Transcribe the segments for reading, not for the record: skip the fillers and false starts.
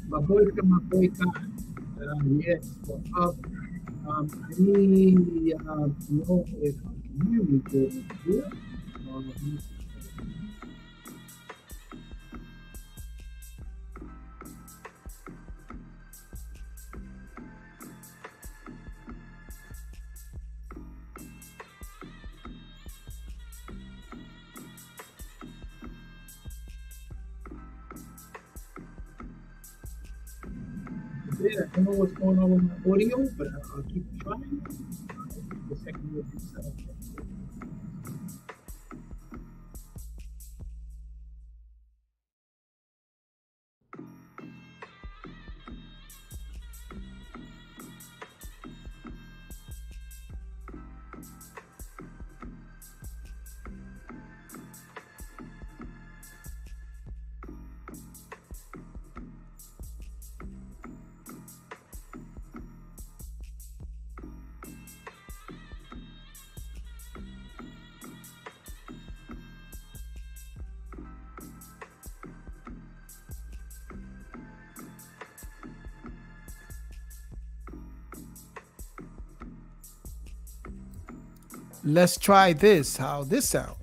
Maboyka. Yes, well, I need to know if you can hear me good here. Um, yeah, I don't know what's going on with my audio, but I'll keep trying. The second with this, Let's try this. How this sounds.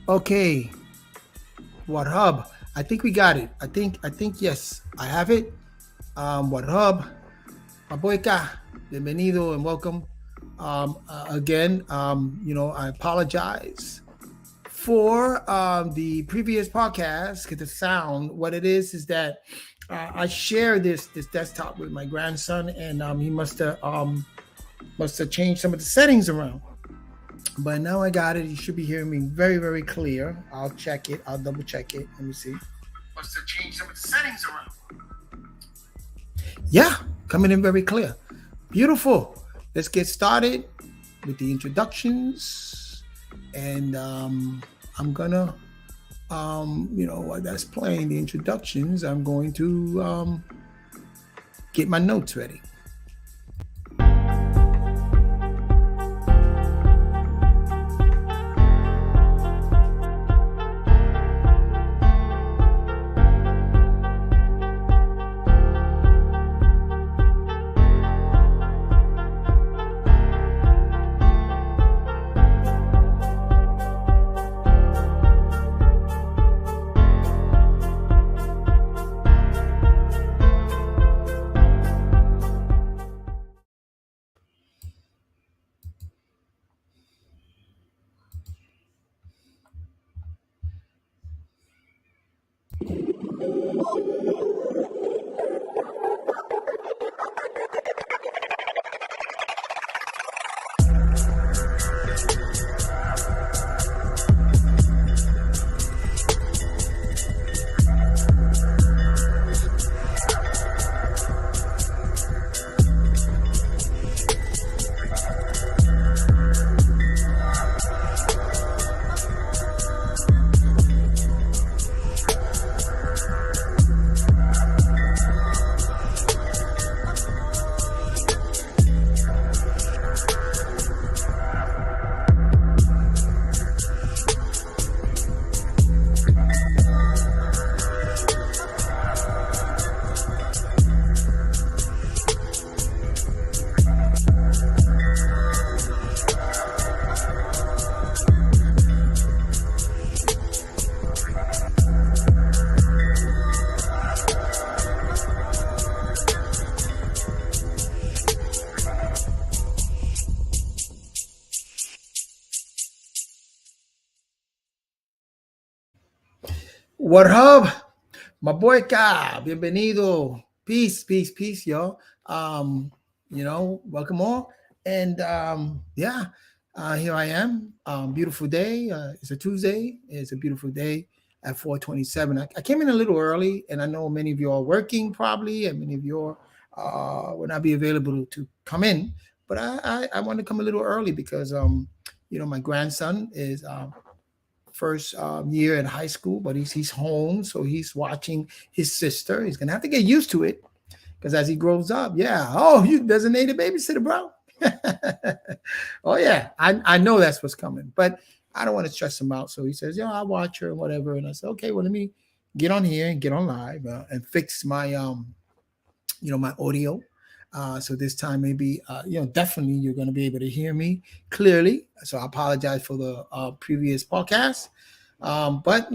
Okay, what hub? I think we got it. I think yes, I have it. What hub? Maboyka, bienvenido and welcome. Again, I apologize for the previous podcast because the sound. What it is that I share this desktop with my grandson, and he must have changed some of the settings around. But now I got it. You should be hearing me very, very clear. I'll check it. I'll double check it. Let me see. Must have changed some of the settings around. Yeah, coming in very clear. Beautiful. Let's get started with the introductions. And I'm gonna, while that's playing the introductions, I'm going to get my notes ready. What up? My boy Ka, bienvenido. Peace, peace, peace, yo. Welcome all. And yeah, here I am. Beautiful day. It's a Tuesday. It's a beautiful day at 4:27. I came in a little early, and I know many of you are working probably, and many of you will not be available to come in. But I want to come a little early because my grandson is first year in high school, but he's home, so he's watching his sister. He's gonna have to get used to it because as he grows up, yeah. Oh, you designated babysitter, bro. Oh yeah, I know that's what's coming, but I don't want to stress him out. So he says, "Yeah, I'll watch her and whatever." And I said, "Okay, well, let me get on here and get on live and fix my my audio." So this time, maybe definitely you're going to be able to hear me clearly. So I apologize for the previous podcast, but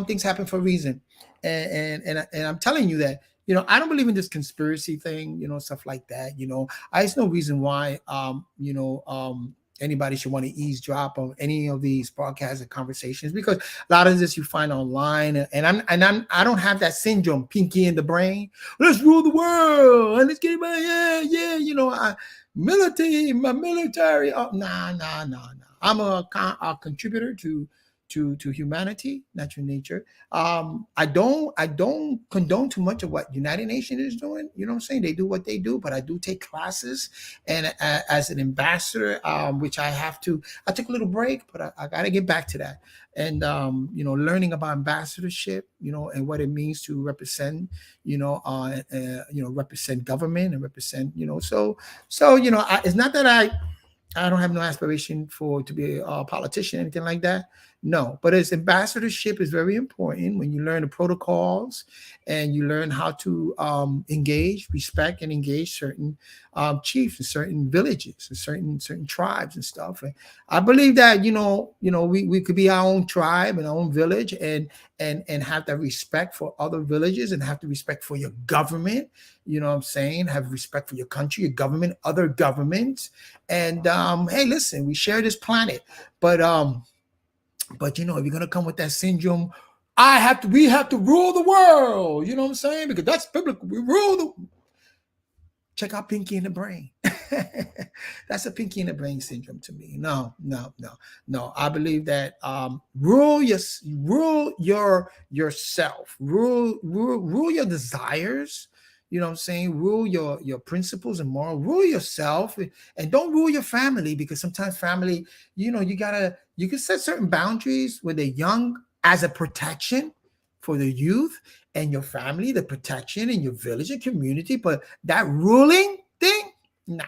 things happen for a reason, and I'm telling you that I don't believe in this conspiracy thing, stuff like that. I There's no reason why anybody should want to eavesdrop on any of these broadcasts and conversations because a lot of this you find online, and I don't have that syndrome, pinky in the brain. Let's rule the world and let's get it. Yeah. My military. Oh, nah. I'm a contributor to humanity, natural nature. I don't condone too much of what United Nations is doing. You know what I'm saying? They do what they do, but I do take classes, and as an ambassador, which I have to. I took a little break, but I got to get back to that. And learning about ambassadorship, and what it means to represent, represent government and represent, it's not that I don't have no aspiration for to be a politician, anything like that. No, but as ambassadorship is very important when you learn the protocols and you learn how to engage, respect, and engage certain chiefs and certain villages and certain tribes and stuff. And I believe that we could be our own tribe and our own village and have that respect for other villages and have the respect for your government. You know what I'm saying? Have respect for your country, your government, other governments. And hey, listen, we share this planet. But if you're gonna come with that syndrome, we have to rule the world. You know what I'm saying? Because that's biblical. We rule the check out Pinky in the Brain. That's a Pinky in the Brain syndrome to me. No. I believe that rule yourself, rule your desires. You know what I'm saying? Rule your principles and moral. Rule yourself, and don't rule your family, because sometimes family, you can set certain boundaries when they're young as a protection for the youth and your family, the protection in your village and community. But that ruling thing, nah.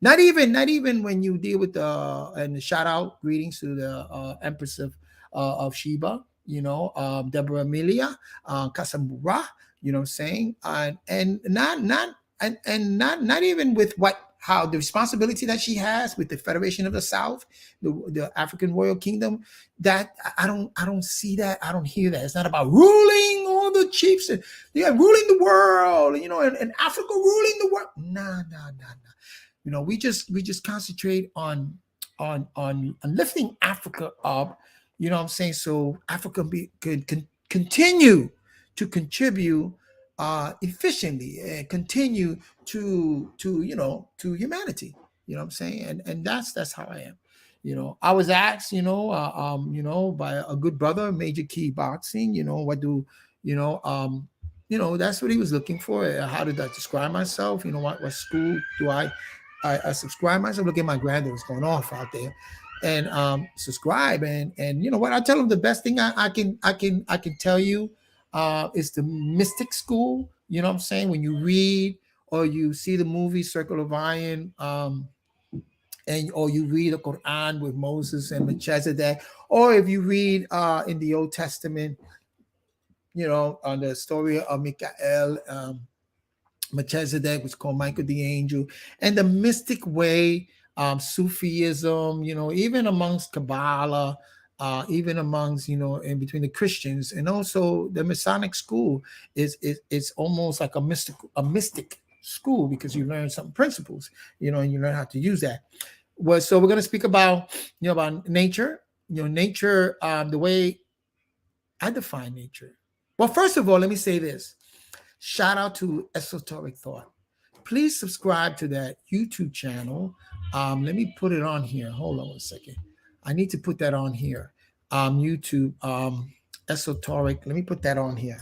Not even when you deal with and shout out greetings to the Empress of Sheba, Deborah Amelia Casamura. You know what I'm saying? And not even with how the responsibility that she has with the Federation of the South, the African Royal Kingdom. That I don't see that. I don't hear that. It's not about ruling all the chiefs and ruling the world. And Africa ruling the world. Nah. We just concentrate on lifting Africa up. You know what I'm saying? So Africa could continue to contribute efficiently and continue to humanity. You know what I'm saying? And that's how I am. I was asked, by a good brother, Major Key Boxing, what do that's what he was looking for. How did I describe myself? What school do I subscribe myself? Look at my granddaughter's going off out there, and subscribe. And what I tell them, the best thing I can tell you is the mystic school. You know what I'm saying? When you read or you see the movie Circle of Iron, or you read the Quran with Moses and Melchizedek, or if you read in the Old Testament, on the story of Michael, Melchizedek was called Michael the Angel, and the mystic way, Sufism, even amongst Kabbalah, even amongst, in between the Christians, and also the Masonic school is almost like a mystic school, because you learn some principles, and you learn how to use that. Well, so we're going to speak about, about nature, nature, the way I define nature. Well, first of all, let me say this. Shout out to Esoteric Thought. Please subscribe to that YouTube channel. Let me put it on here. Hold on a second. I need to put that on here. YouTube, Esoteric. Let me put that on here.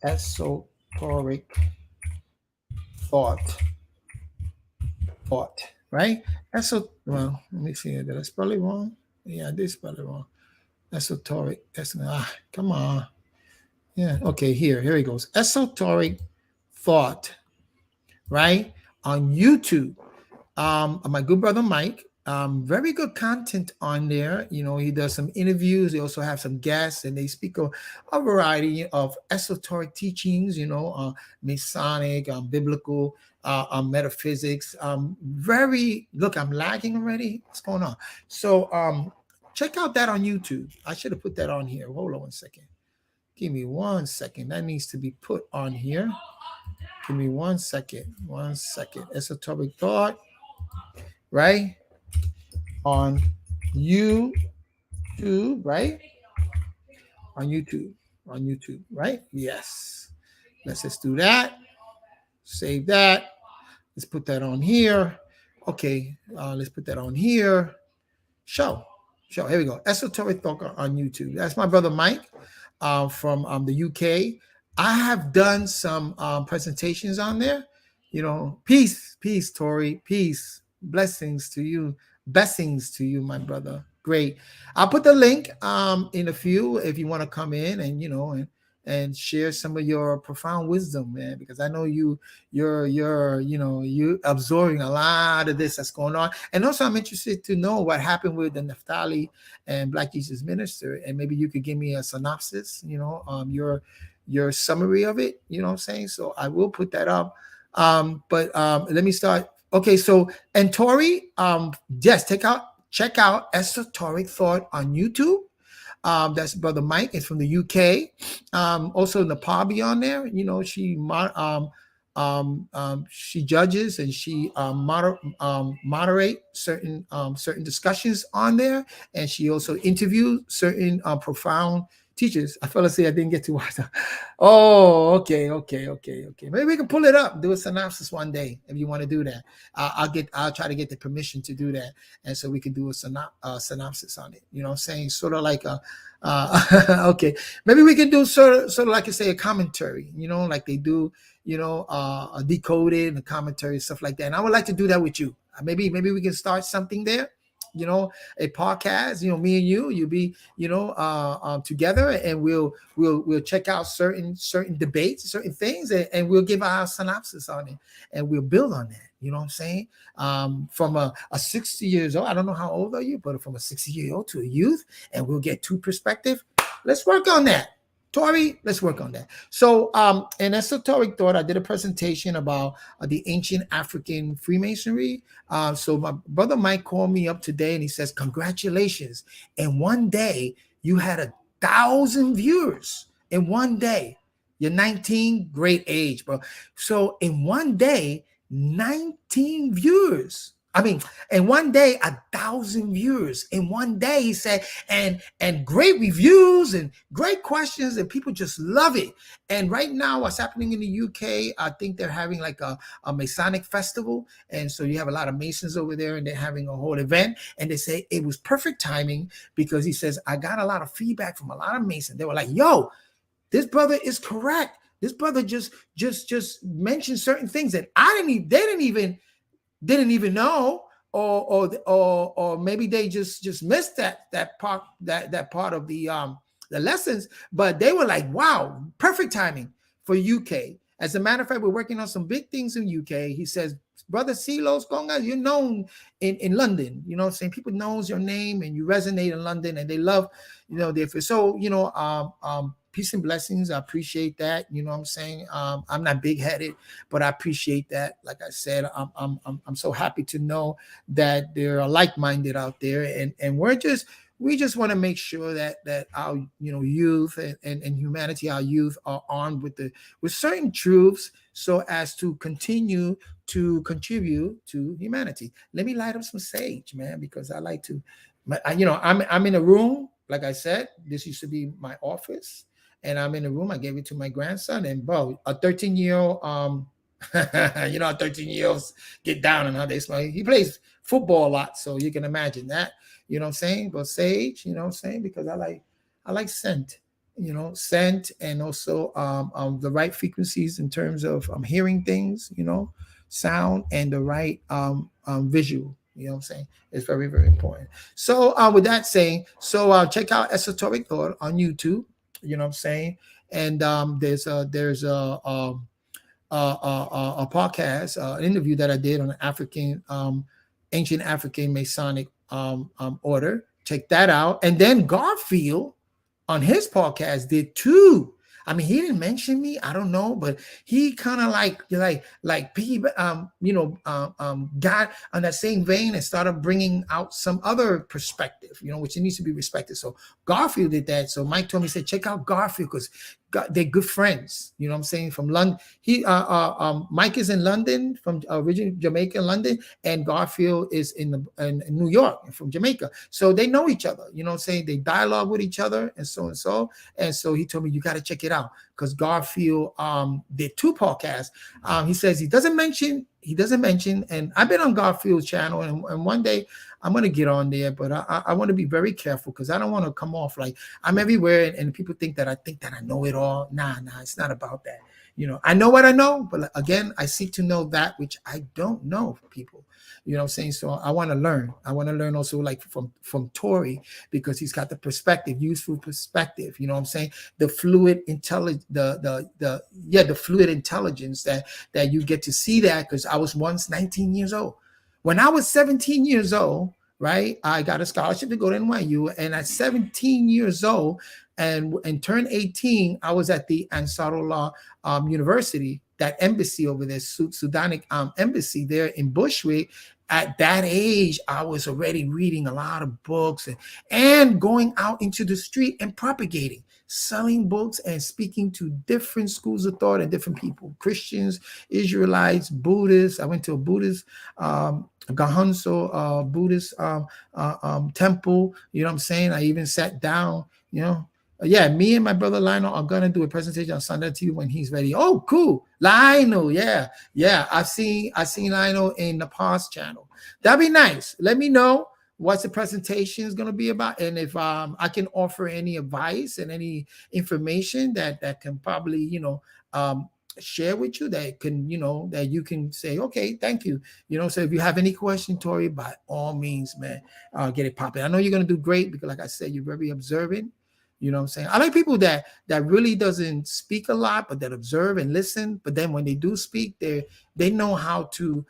Esoteric Thought. Right? Well, let me see. Did I spell it wrong? Yeah, I did spell it wrong. Esoteric. Come on. Yeah. Okay. Here he goes. Esoteric thought. Right on YouTube. My good brother Mike. Very good content on there. You know, he does some interviews. They also have some guests, and they speak a variety of esoteric teachings. You know, Masonic, biblical, metaphysics. Very look. I'm lagging already. What's going on? So, check out that on YouTube. I should have put that on here. Hold on 1 second. Give me 1 second. That needs to be put on here. Give me 1 second. 1 second. Esoteric thought, right? On YouTube, right? On YouTube. On YouTube, right? Yes. Let's just do that. Save that. Let's put that on here. Okay. Let's put that on here. Show. Show. Here we go. Esoteric thought on YouTube. That's my brother Mike from the UK. I have done some presentations on there. You know, peace, Tori, peace, blessings to you, my brother. Great. I'll put the link in a few if you want to come in and and share some of your profound wisdom, man, because I know you're you absorbing a lot of this that's going on. And also I'm interested to know what happened with the Naphtali and Black Jesus Minister, and maybe you could give me a synopsis, your summary of it, you know what I'm saying? So I will put that up. But let me start. Okay, so and Tori, yes, check out Esoteric Thought on YouTube. That's brother Mike. It's from the UK. Also Nepal be on there. You know, she judges and she moderate certain discussions on there, and she also interviews certain profound teachers. I fell asleep. I didn't get to watch that. Oh, okay. Maybe we can pull it up, do a synopsis one day if you want to do that. I'll try to get the permission to do that, and so we can do a synopsis on it. You know what I'm saying? Sort of like a okay. Maybe we can do sort of like I say a commentary. You know, like they do. A decoded and a commentary, stuff like that. And I would like to do that with you. Maybe we can start something there. A podcast, me and you'll be, together, and we'll check out certain debates, certain things, and we'll give our synopsis on it, and we'll build on that. You know what I'm saying? From a 60 years old, I don't know how old are you, but from a 60-year-old to a youth, and we'll get two perspective. Let's work on that. Tori, let's work on that. So in Esoteric Thought, I did a presentation about the ancient African Freemasonry. So my brother Mike called me up today and he says, congratulations. In one day, you had 1,000 viewers in one day. You're 19, great age, bro. So in one day, 19 viewers. In one day, 1,000 viewers in one day, he said, and great reviews and great questions, and people just love it. And right now, what's happening in the UK, I think they're having like a Masonic festival. And so you have a lot of Masons over there, and they're having a whole event. And they say it was perfect timing because he says, I got a lot of feedback from a lot of Masons. They were like, yo, this brother is correct. This brother just mentioned certain things that they didn't even know, or maybe they just missed that part of the lessons, but they were like, wow, perfect timing for UK. As a matter of fact, we're working on some big things in UK. He says, brother Silos Gonga, you're known in London. You know what I'm saying? People knows your name and you resonate in London, and they love, peace and blessings. I appreciate that. You know what I'm saying? I'm not big-headed, but I appreciate that. Like I said, I'm so happy to know that there are like-minded out there, and we just want to make sure that our youth and humanity, our youth, are armed with certain truths so as to continue to contribute to humanity. Let me light up some sage, man, because I like to. I'm in a room. Like I said, this used to be my office. And I'm in the room. I gave it to my grandson, and bro, a 13-year-old, 13-year-olds get down and how they smell. He plays football a lot, so you can imagine that. You know what I'm saying? But sage, you know what I'm saying? Because I like scent, scent, and also the right frequencies in terms of hearing things, sound, and the right visual. You know what I'm saying? It's very, very important. So with that saying, so check out Esoteric Thought on YouTube. You know what I'm saying? And there's a podcast, an interview that I did on African, ancient African Masonic order. Check that out. And then Garfield on his podcast did too. I mean, he didn't mention me. I don't know, but he kind of like got on that same vein and started bringing out some other perspective, which needs to be respected. So Garfield did that. So Mike told me, said, check out Garfield because they're good friends. You know what I'm saying? From London, Mike is in London, from originally Jamaica, London, and Garfield is in New York, from Jamaica. So they know each other. You know what I'm saying? They dialogue with each other, and so and so. And so he told me, you got to check it out because Garfield did two podcasts. He says he doesn't mention, and I've been on Garfield's channel, and one day I'm going to get on there, but I want to be very careful because I don't want to come off like I'm everywhere and people think that I know it all. Nah, it's not about that. I know what I know, but again, I seek to know that which I don't know, people. You know what I'm saying? So I want to learn. I want to learn also like from Tori, because he's got the perspective, useful perspective. You know what I'm saying? The fluid intelligence, the fluid intelligence that you get to see that, because I was once 19 years old. When I was 17 years old, right, I got a scholarship to go to NYU, and at 17 years old and turned 18, I was at the Ansarullah University, that embassy over there, Sudanic embassy there in Bushwick. At that age, I was already reading a lot of books and going out into the street and propagating, selling books and speaking to different schools of thought and different people, Christians, Israelites, Buddhists. I went to a Buddhist Gahanso Buddhist temple. You know what I'm saying? I even sat down, yeah, me and my brother Lionel are gonna do a presentation on Sunday to you when he's ready. Oh, cool, Lionel, yeah. I've seen Lionel in the past channel. That'd be nice. Let me know what the presentation is gonna be about, and if I can offer any advice and any information that can probably share with you, that can that you can say, okay, thank you. So if you have any question, Tori, by all means, man, get it popping. I know you're gonna do great because, like I said, you're very observant. You know what I'm saying? I like people that really doesn't speak a lot, but that observe and listen. But then when they do speak, they know how to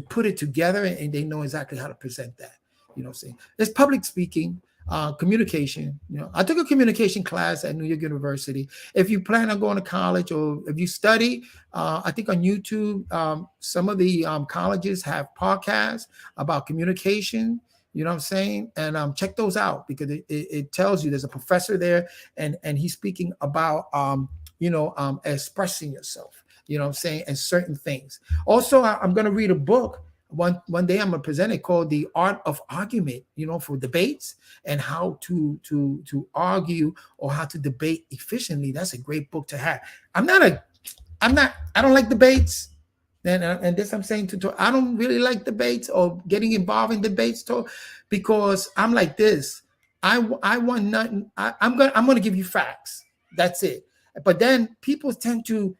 put it together, and they know exactly how to present that. You know what I'm saying? It's public speaking, communication. I took a communication class at New York University. If you plan on going to college, or if you study, I think on YouTube, some of the colleges have podcasts about communication. You know what I'm saying? And check those out, because it tells you there's a professor there, and he's speaking about expressing yourself. You know what I'm saying? And certain things. Also, I'm going to read a book. One day I'm going to present it, called The Art of Argument, for debates and how to argue, or how to debate efficiently. That's a great book to have. I don't like debates. And this I'm saying I don't really like debates or getting involved in debates, because I'm like this. I want nothing. I'm gonna give you facts. That's it. But then people tend to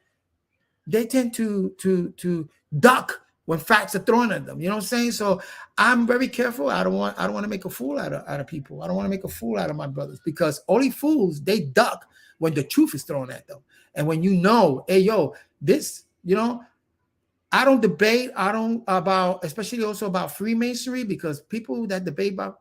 duck when facts are thrown at them. You know what I'm saying? So I'm very careful. I don't want to make a fool out of people. I don't want to make a fool out of my brothers, because only fools, they duck when the truth is thrown at them. And when hey, yo, this, I don't debate. I don't about, especially also about Freemasonry, because people that debate about,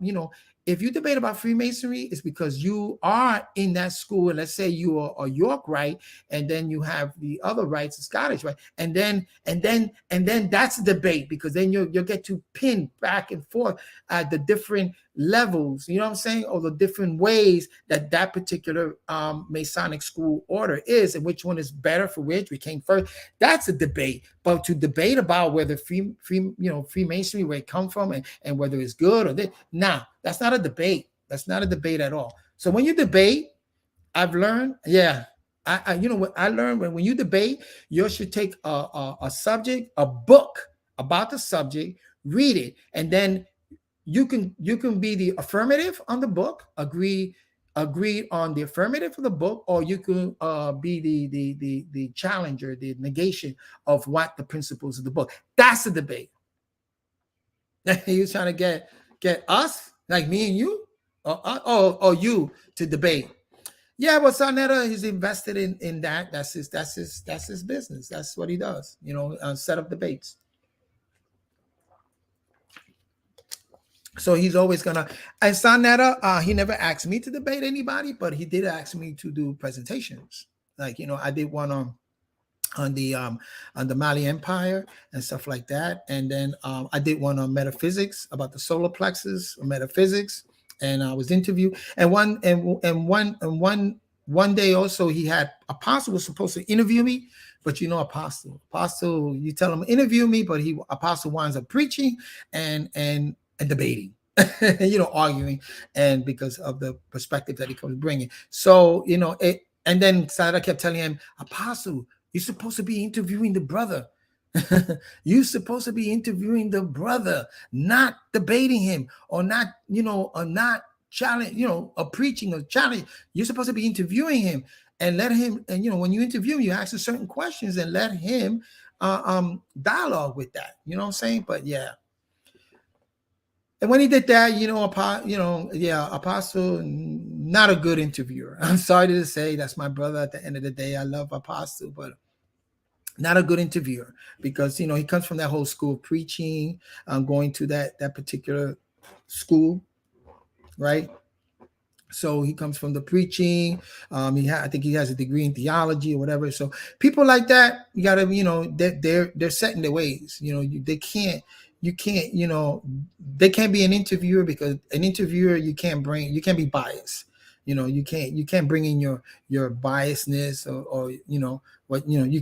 if you debate about Freemasonry, it's because you are in that school. And let's say you are a York Rite, and then you have the other rights, the Scottish Rite, and then that's a debate, because then you'll get to pin back and forth at the different levels, you know what I'm saying, or the different ways that particular Masonic school order is, and which one is better for which we came first. That's a debate. But to debate about whether Freemasonry, where it come from, and whether it's good or this, that's not a debate. That's not a debate at all. So when you debate, I've learned, I what I learned, when you debate, you should take a subject, a book about the subject, read it, and then you can be the affirmative on the book, agree on the affirmative of the book, or you can be the challenger, the negation of what the principles of the book. That's a debate. He was trying to get us, like me and you, or you to debate. Yeah, well, Sarnetta, he's invested in that. That's his business. That's what he does. Set up debates. So he's always gonna. And Sarnetta, he never asked me to debate anybody, but he did ask me to do presentations. Like I did one on the Mali Empire and stuff like that. And then I did one on metaphysics about the solar plexus or metaphysics, and I was interviewed. And one day also he had Apostle was supposed to interview me, but Apostle, you tell him interview me, but Apostle winds up preaching and debating. Arguing, and because of the perspective that he comes bringing. So it. And then Sada kept telling him, Apostle, you're supposed to be interviewing the brother. You're supposed to be interviewing the brother, not debating him, or not challenge, or preaching or challenge. You're supposed to be interviewing him and let him. And when you interview him, you ask him certain questions and let him dialogue with that. You know what I'm saying? But yeah. And when he did that, Apostle, not a good interviewer. I'm sorry to say, that's my brother. At the end of the day, I love Apostle, but not a good interviewer, because he comes from that whole school of preaching, going to that particular school, right? So he comes from the preaching. I think he has a degree in theology or whatever. So people like that, you gotta, they're set in their ways. They can't be an interviewer, because an interviewer, you can't be biased. You can't bring in your biasness or you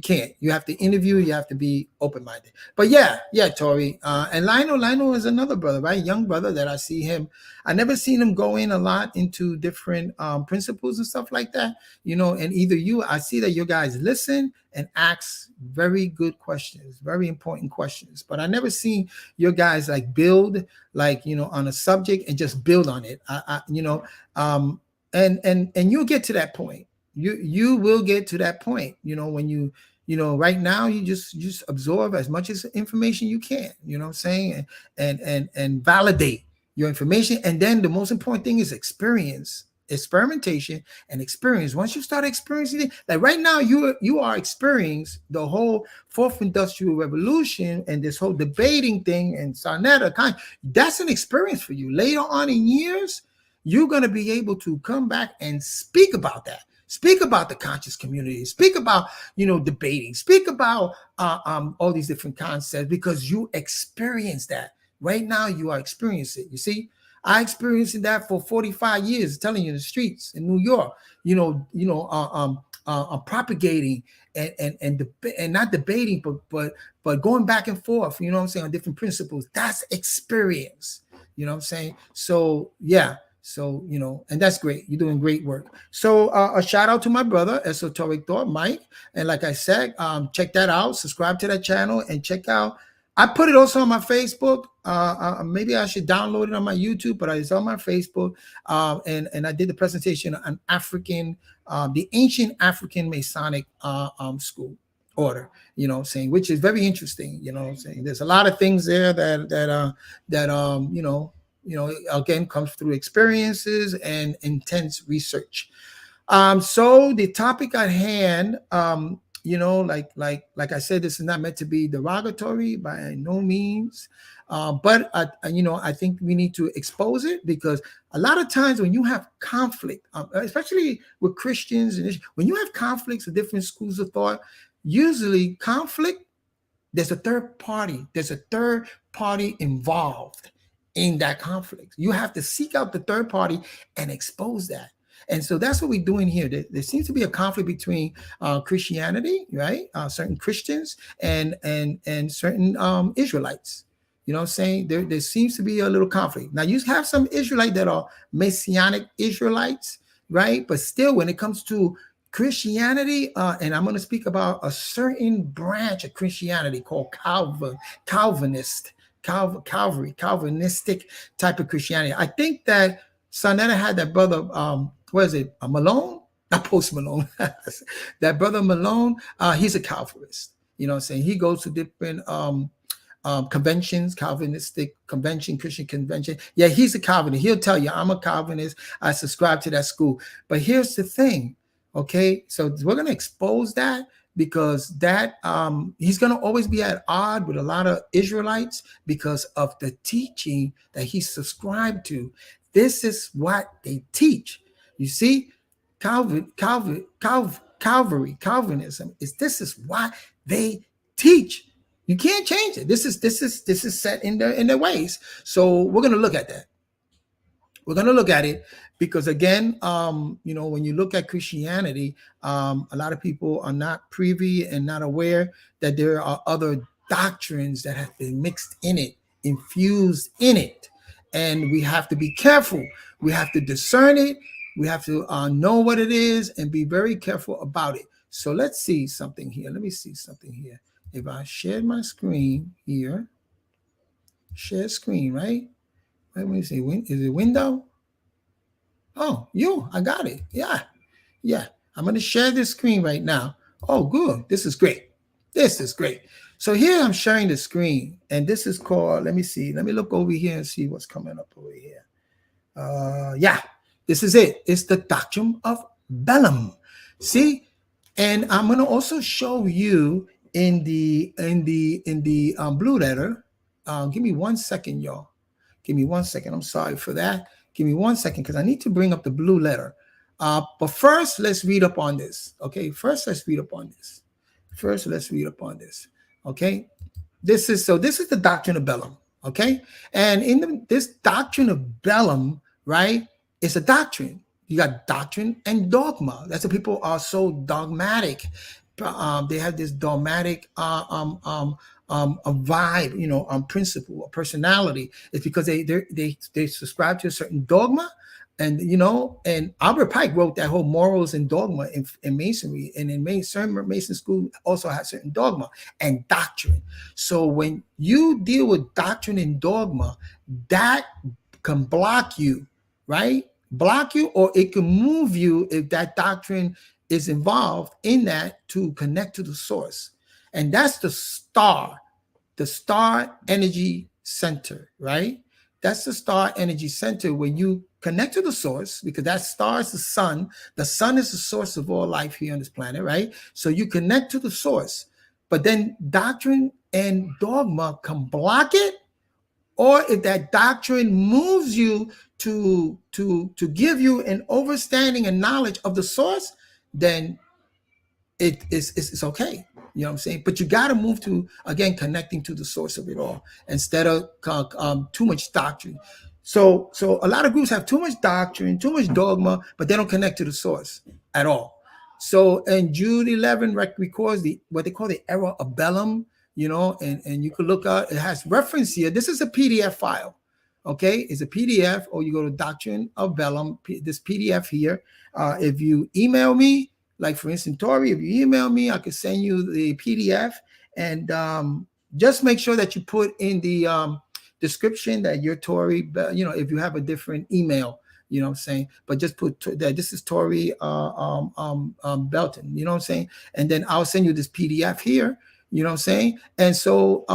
can't. You have to interview. You have to be open-minded. But yeah, Tori. And Lionel is another brother, right? Young brother that I see him. I never seen him go in a lot into different principles and stuff like that. And I see that you guys listen and ask very good questions, very important questions. But I never seen your guys like build, like, on a subject and just build on it. And you'll get to that point. You will get to that point, when right now you just absorb as much as information you can, what I'm saying, and validate your information. And then the most important thing is experimentation and experience. Once you start experiencing it, like right now, you are experiencing the whole fourth industrial revolution and this whole debating thing and Sarnetta that's an experience for you. Later on in years, you're going to be able to come back and speak about that. Speak about the conscious community. Speak about, debating. Speak about all these different concepts, because you experience that. Right now, you are experiencing it. You see, I experienced that for 45 years, telling you, in the streets in New York, propagating and not debating, but going back and forth, what I'm saying, on different principles. That's experience. You know what I'm saying? So, yeah. So, and that's great. You're doing great work. So a shout out to my brother, Esoteric Thought, Mike. And like I said, check that out. Subscribe to that channel and check out. I put it also on my Facebook. Maybe I should download it on my YouTube, but it's on my Facebook. And I did the presentation on the ancient African Masonic school order, saying, which is very interesting, saying there's a lot of things there that again, comes through experiences and intense research. So the topic at hand, like I said, this is not meant to be derogatory by no means. But I think we need to expose it, because a lot of times when you have conflict, especially with Christians, and when you have conflicts with different schools of thought, usually conflict, there's a third party. There's a third party involved in that conflict. You have to seek out the third party and expose that. And so that's what we're doing here. There seems to be a conflict between Christianity, right? Certain Christians and certain Israelites. You know what I'm saying? There seems to be a little conflict. Now, you have some Israelites that are Messianic Israelites, right? But still, when it comes to Christianity, and I'm going to speak about a certain branch of Christianity called Calvinistic type of Christianity. I think that Sarnetta had that brother, Malone? Not Post Malone. That brother Malone, he's a Calvinist. You know what I'm saying? He goes to different conventions, Calvinistic convention, Christian convention. Yeah, he's a Calvinist. He'll tell you, I'm a Calvinist. I subscribe to that school. But here's the thing, okay? So we're going to expose that because that he's going to always be at odds with a lot of Israelites because of the teaching that he subscribed to. This is what they teach. You see, Calvinism is this is what they teach. You can't change it. This is set in their ways. So we're going to look at that. We're going to look at it because again, when you look at Christianity, a lot of people are not privy and not aware that there are other doctrines that have been mixed in it, infused in it, and we have to be careful. We have to discern it. We have to know what it is and be very careful about it. So let's see something here. Let me see something here. If I share my screen here, share screen, right? Let me see. Is it window? Oh, I got it. Yeah. I'm going to share this screen right now. Oh, good. This is great. So here I'm sharing the screen, and this is called, let me see. Let me look over here and see what's coming up over here. Yeah, this is it. It's the doctrine of Balaam. See? And I'm going to also show you in the blue letter. Give me 1 second, y'all. Give me 1 second. I'm sorry for that. Give me 1 second because I need to bring up the blue letter. But first, let's read up on this. Okay. Let's read up on this. Okay. This is the doctrine of Balaam. Okay. And in this doctrine of Balaam, right, it's a doctrine. You got doctrine and dogma. That's why people are so dogmatic. They have this dogmatic a vibe, principle, a personality. It's because they subscribe to a certain dogma, and and Albert Pike wrote that whole morals and dogma in Masonry, and in Mason school also has certain dogma and doctrine. So when you deal with doctrine and dogma, that can block you, right? Block you, or it can move you if that doctrine is involved in that to connect to the source. And that's the star energy center, right? That's the star energy center where you connect to the source, because that star is the sun. The sun is the source of all life here on this planet, right? So you connect to the source, but then doctrine and dogma can block it, or if that doctrine moves you to give you an understanding and knowledge of the source, then it's okay. You know what I'm saying? But you got to move to, again, connecting to the source of it all instead of too much doctrine. So a lot of groups have too much doctrine, too much dogma, but they don't connect to the source at all. So in Jude 11 records what they call the era of Balaam, and you can look up, it has reference here. This is a PDF file. Okay, it's a PDF, or you go to Doctrine of Balaam, this PDF here. If you email me, like for instance, Tori, if you email me, I could send you the PDF, and just make sure that you put in the description that you're Tori, if you have a different email, you know what I'm saying, but just put that this is Tori Belton, you know what I'm saying, and then I'll send you this PDF here, you know what I'm saying, and so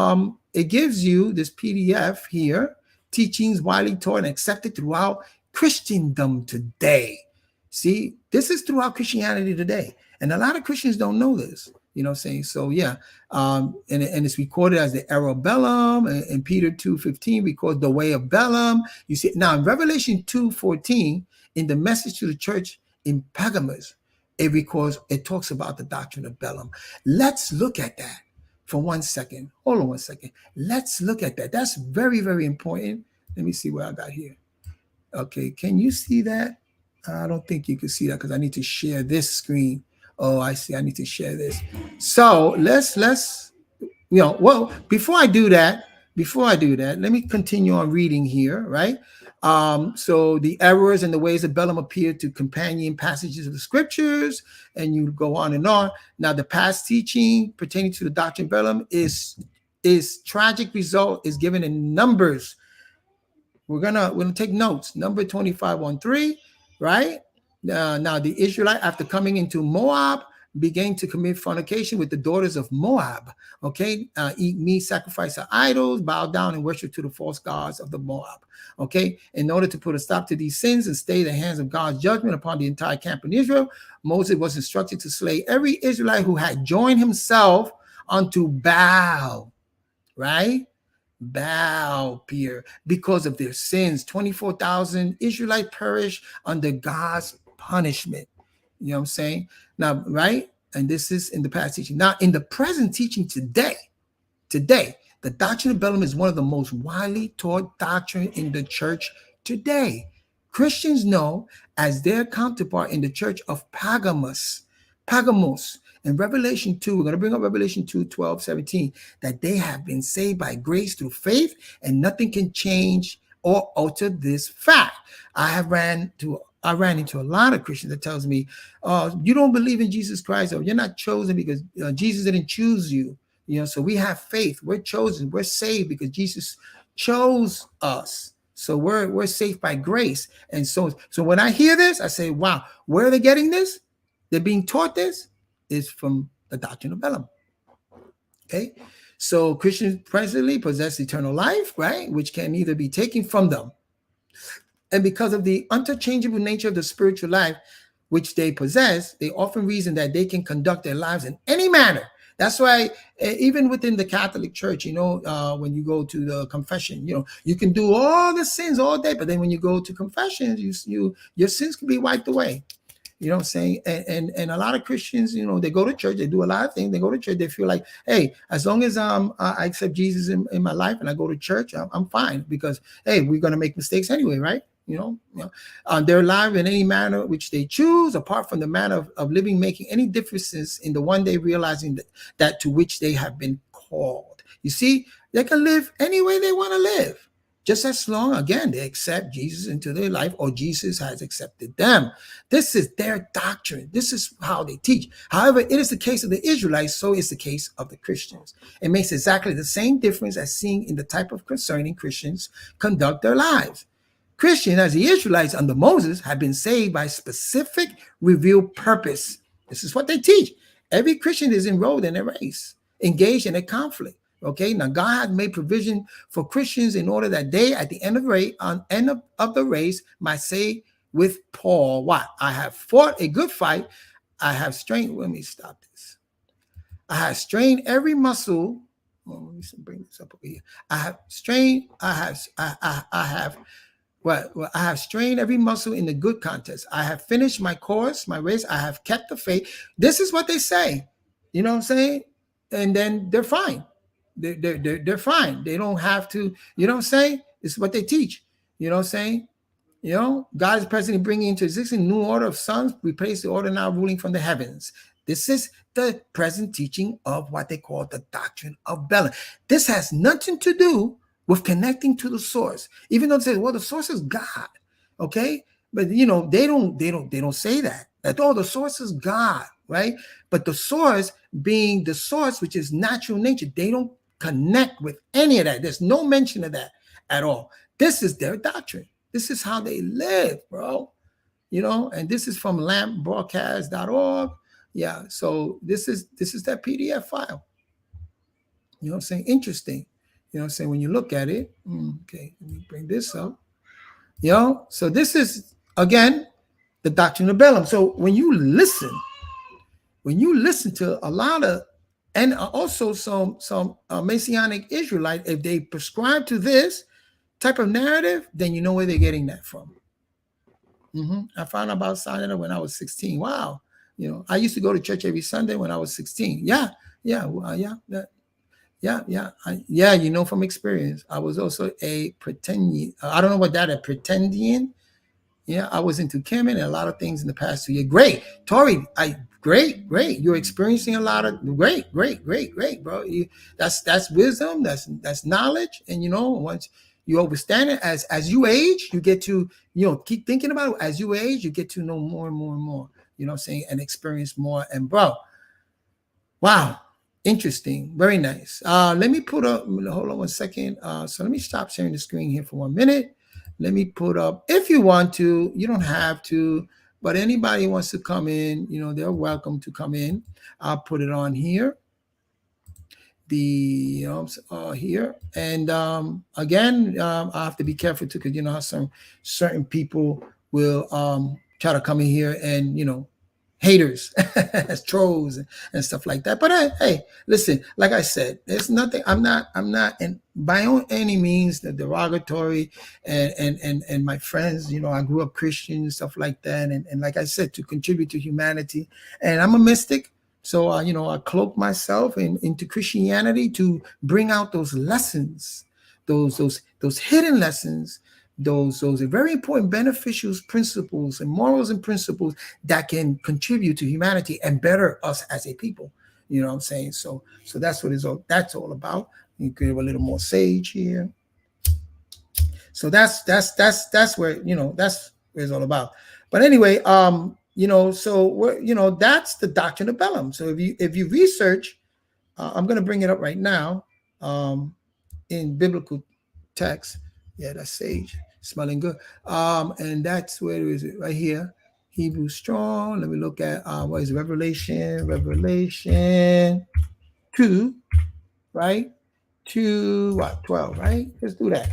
it gives you this PDF here, teachings widely taught and accepted throughout Christendom today. See, this is throughout Christianity today. And a lot of Christians don't know this, you know what I'm saying? So, yeah, and it's recorded as the era of Balaam, and Peter 2:15 records the way of Balaam. You see, now in Revelation 2:14, in the message to the church in Pergamos, it talks about the doctrine of Balaam. Let's look at that. For 1 second. Hold on 1 second. Let's look at that. That's very, very important. Let me see what I got here. Okay, can you see that? I don't think you can see that because I need to share this screen. Oh, I see. I need to share this. So let's well, before I do that, let me continue on reading here, right? So the errors and the ways of Balaam appear to companion passages of the scriptures, and you go on and on. Now, the past teaching pertaining to the doctrine of Balaam is tragic result is given in Numbers. We're gonna take notes. Number 25:13, right? Now the Israelite, after coming into Moab, began to commit fornication with the daughters of Moab. Okay, eat meat, sacrifice to idols, bow down and worship to the false gods of the Moab. Okay, in order to put a stop to these sins and stay the hands of God's judgment upon the entire camp in Israel, Moses was instructed to slay every Israelite who had joined himself unto Baal, right? Baal, Peer, because of their sins. 24,000 Israelites perished under God's punishment. You know what I'm saying? Now, right? And this is in the past teaching. Now, in the present teaching today, the doctrine of Balaam is one of the most widely taught doctrine in the church today. Christians know as their counterpart in the church of Pergamos, in Revelation 2, we're going to bring up Revelation 2, 12, 17, that they have been saved by grace through faith, and nothing can change or alter this fact. I ran into a lot of Christians that tells me, you don't believe in Jesus Christ, or you're not chosen because Jesus didn't choose you. So we have faith. We're chosen. We're saved because Jesus chose us. So we're saved by grace. And so when I hear this, I say, wow, where are they getting this? They're being taught this is from the doctrine of Balaam. Okay. So Christians presently possess eternal life, right? Which can either be taken from them. And because of the interchangeable nature of the spiritual life which they possess, they often reason that they can conduct their lives in any manner. That's why even within the Catholic Church, when you go to the confession, you can do all the sins all day, but then when you go to confession, your sins can be wiped away. You know what I'm saying? And a lot of Christians, they go to church, they do a lot of things. They go to church, they feel like, hey, as long as I accept Jesus in my life and I go to church, I'm fine because, hey, we're going to make mistakes anyway, right? Their life in any manner which they choose, apart from the manner of living, making any differences in the one day realizing that to which they have been called. You see, they can live any way they want to live, just as long, again, they accept Jesus into their life or Jesus has accepted them. This is their doctrine. This is how they teach. However, it is the case of the Israelites, so is the case of the Christians. It makes exactly the same difference as seeing in the type of concerning Christians conduct their lives. Christians, as the Israelites under Moses, have been saved by specific revealed purpose. This is what they teach. Every Christian is enrolled in a race, engaged in a conflict. Okay, now God has made provision for Christians in order that they, at the end of the race, might say with Paul, what? I have fought a good fight. I have strained. Let me stop this. I have strained every muscle. Let me bring this up over here. I have strained. I have strained every muscle in the good contest. I have finished my course, my race. I have kept the faith. This is what they say. You know what I'm saying? And then they're fine. They're fine. They don't have to, you know what I'm saying? This is what they teach. You know what I'm saying? God is presently bringing into existence a new order of sons, replace the order now ruling from the heavens. This is the present teaching of what they call the doctrine of Balaam. This has nothing to do with connecting to the source, even though they say, well, the source is God. Okay. But they don't say that. That the source is God, right? But the source being the source, which is natural nature, they don't connect with any of that. There's no mention of that at all. This is their doctrine. This is how they live, bro. And this is from lampbroadcast.org. Yeah. So this is that PDF file. You know what I'm saying? Interesting. You know what I'm saying? When you look at it, okay, let me bring this up. So this is, again, the doctrine of Balaam. So when you listen to a lot of, and also some Messianic Israelite, if they prescribe to this type of narrative, then you know where they're getting that from. I found out about Sinai when I was 16. Wow. I used to go to church every Sunday when I was 16. Yeah. From experience. I was also a pretendian. I don't know what that is, pretendian. Yeah, I was into Kemen and a lot of things in the past 2 years. Great. Tori, great. You're experiencing a lot of great, bro. That's wisdom, that's knowledge. And once you understand it, as you age, you get to, keep thinking about it. As you age, you get to know more and more and more, you know what I'm saying, and experience more. And bro, wow. Interesting. Very nice. Let me put up, hold on one second. So let me stop sharing the screen here for 1 minute. Let me put up, if you want to, you don't have to, But anybody wants to come in, they're welcome to come in. I'll put it on here, the here. And again, I have to be careful too, because how some certain people will try to come in here and haters as trolls and stuff like that. But hey, listen, like I said, there's nothing. I'm not and by any means the derogatory, and my friends, I grew up Christian and stuff like that, and like I said, to contribute to humanity. And I'm a mystic. So I cloak myself into Christianity to bring out those lessons, those hidden lessons, those are very important beneficial principles and morals and principles that can contribute to humanity and better us as a people. You know what I'm saying? So that's what that's all about. You can give a little more sage here. So that's where that's what it's all about. But anyway, so we're that's the doctrine of Balaam. So if you research, I'm going to bring it up right now, in biblical text. Yeah, that's sage, smelling good. And that's where is it right here? Hebrew strong. Let me look at what is it? Revelation 2, right? 12, right? Let's do that.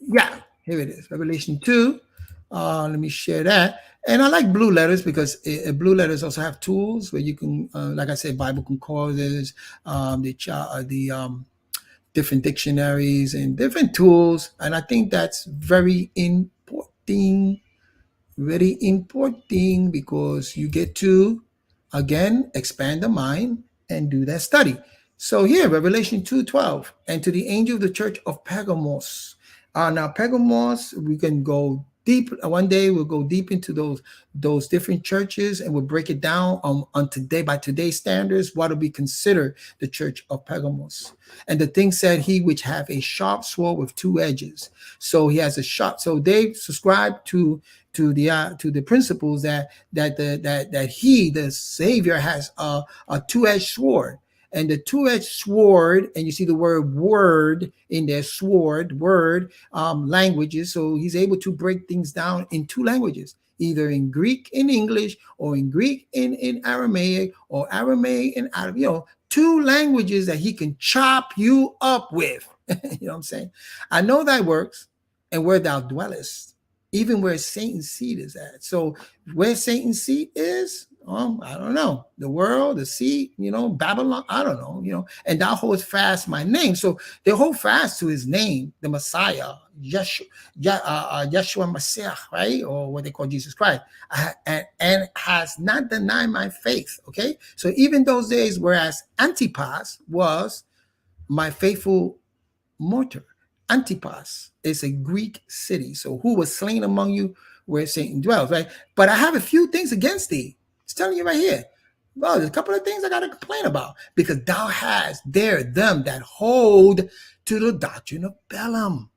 Yeah, here it is. Revelation 2. Let me share that. And I like blue letters because blue letters also have tools where you can, like I said, Bible concordance, the different dictionaries and different tools. And I think that's very important because you get to, again, expand the mind and do that study. So here, Revelation 2:12, and to the angel of the church of Pergamos. Now, Pergamos, we can go deep. One day we'll go deep into those different churches, and we'll break it down on today, by today's standards, what do we consider the church of Pergamos. And the thing said, he which have a sharp sword with two edges. So he has a sharp. So they subscribe to the principles that he, the Savior, has a two-edged sword. And the two-edged sword, and you see the word in there, word languages. So he's able to break things down in two languages, either in Greek in English, or in Greek in Aramaic, or Aramaic in Arabic. Two languages that he can chop you up with. You know what I'm saying? I know thy works and where thou dwellest, even where Satan's seat is at. So where Satan's seat is, I don't know. The world, the sea, Babylon, I don't know, and thou hold fast my name. So they hold fast to his name, the Messiah, Yeshua Messiah, right? Or what they call Jesus Christ, and has not denied my faith. Okay. So even those days, whereas Antipas was my faithful martyr. Antipas is a Greek city. So who was slain among you where Satan dwells, right? But I have a few things against thee. It's telling you right here. Well, there's a couple of things I got to complain about, because thou hast there them that hold to the doctrine of Balaam.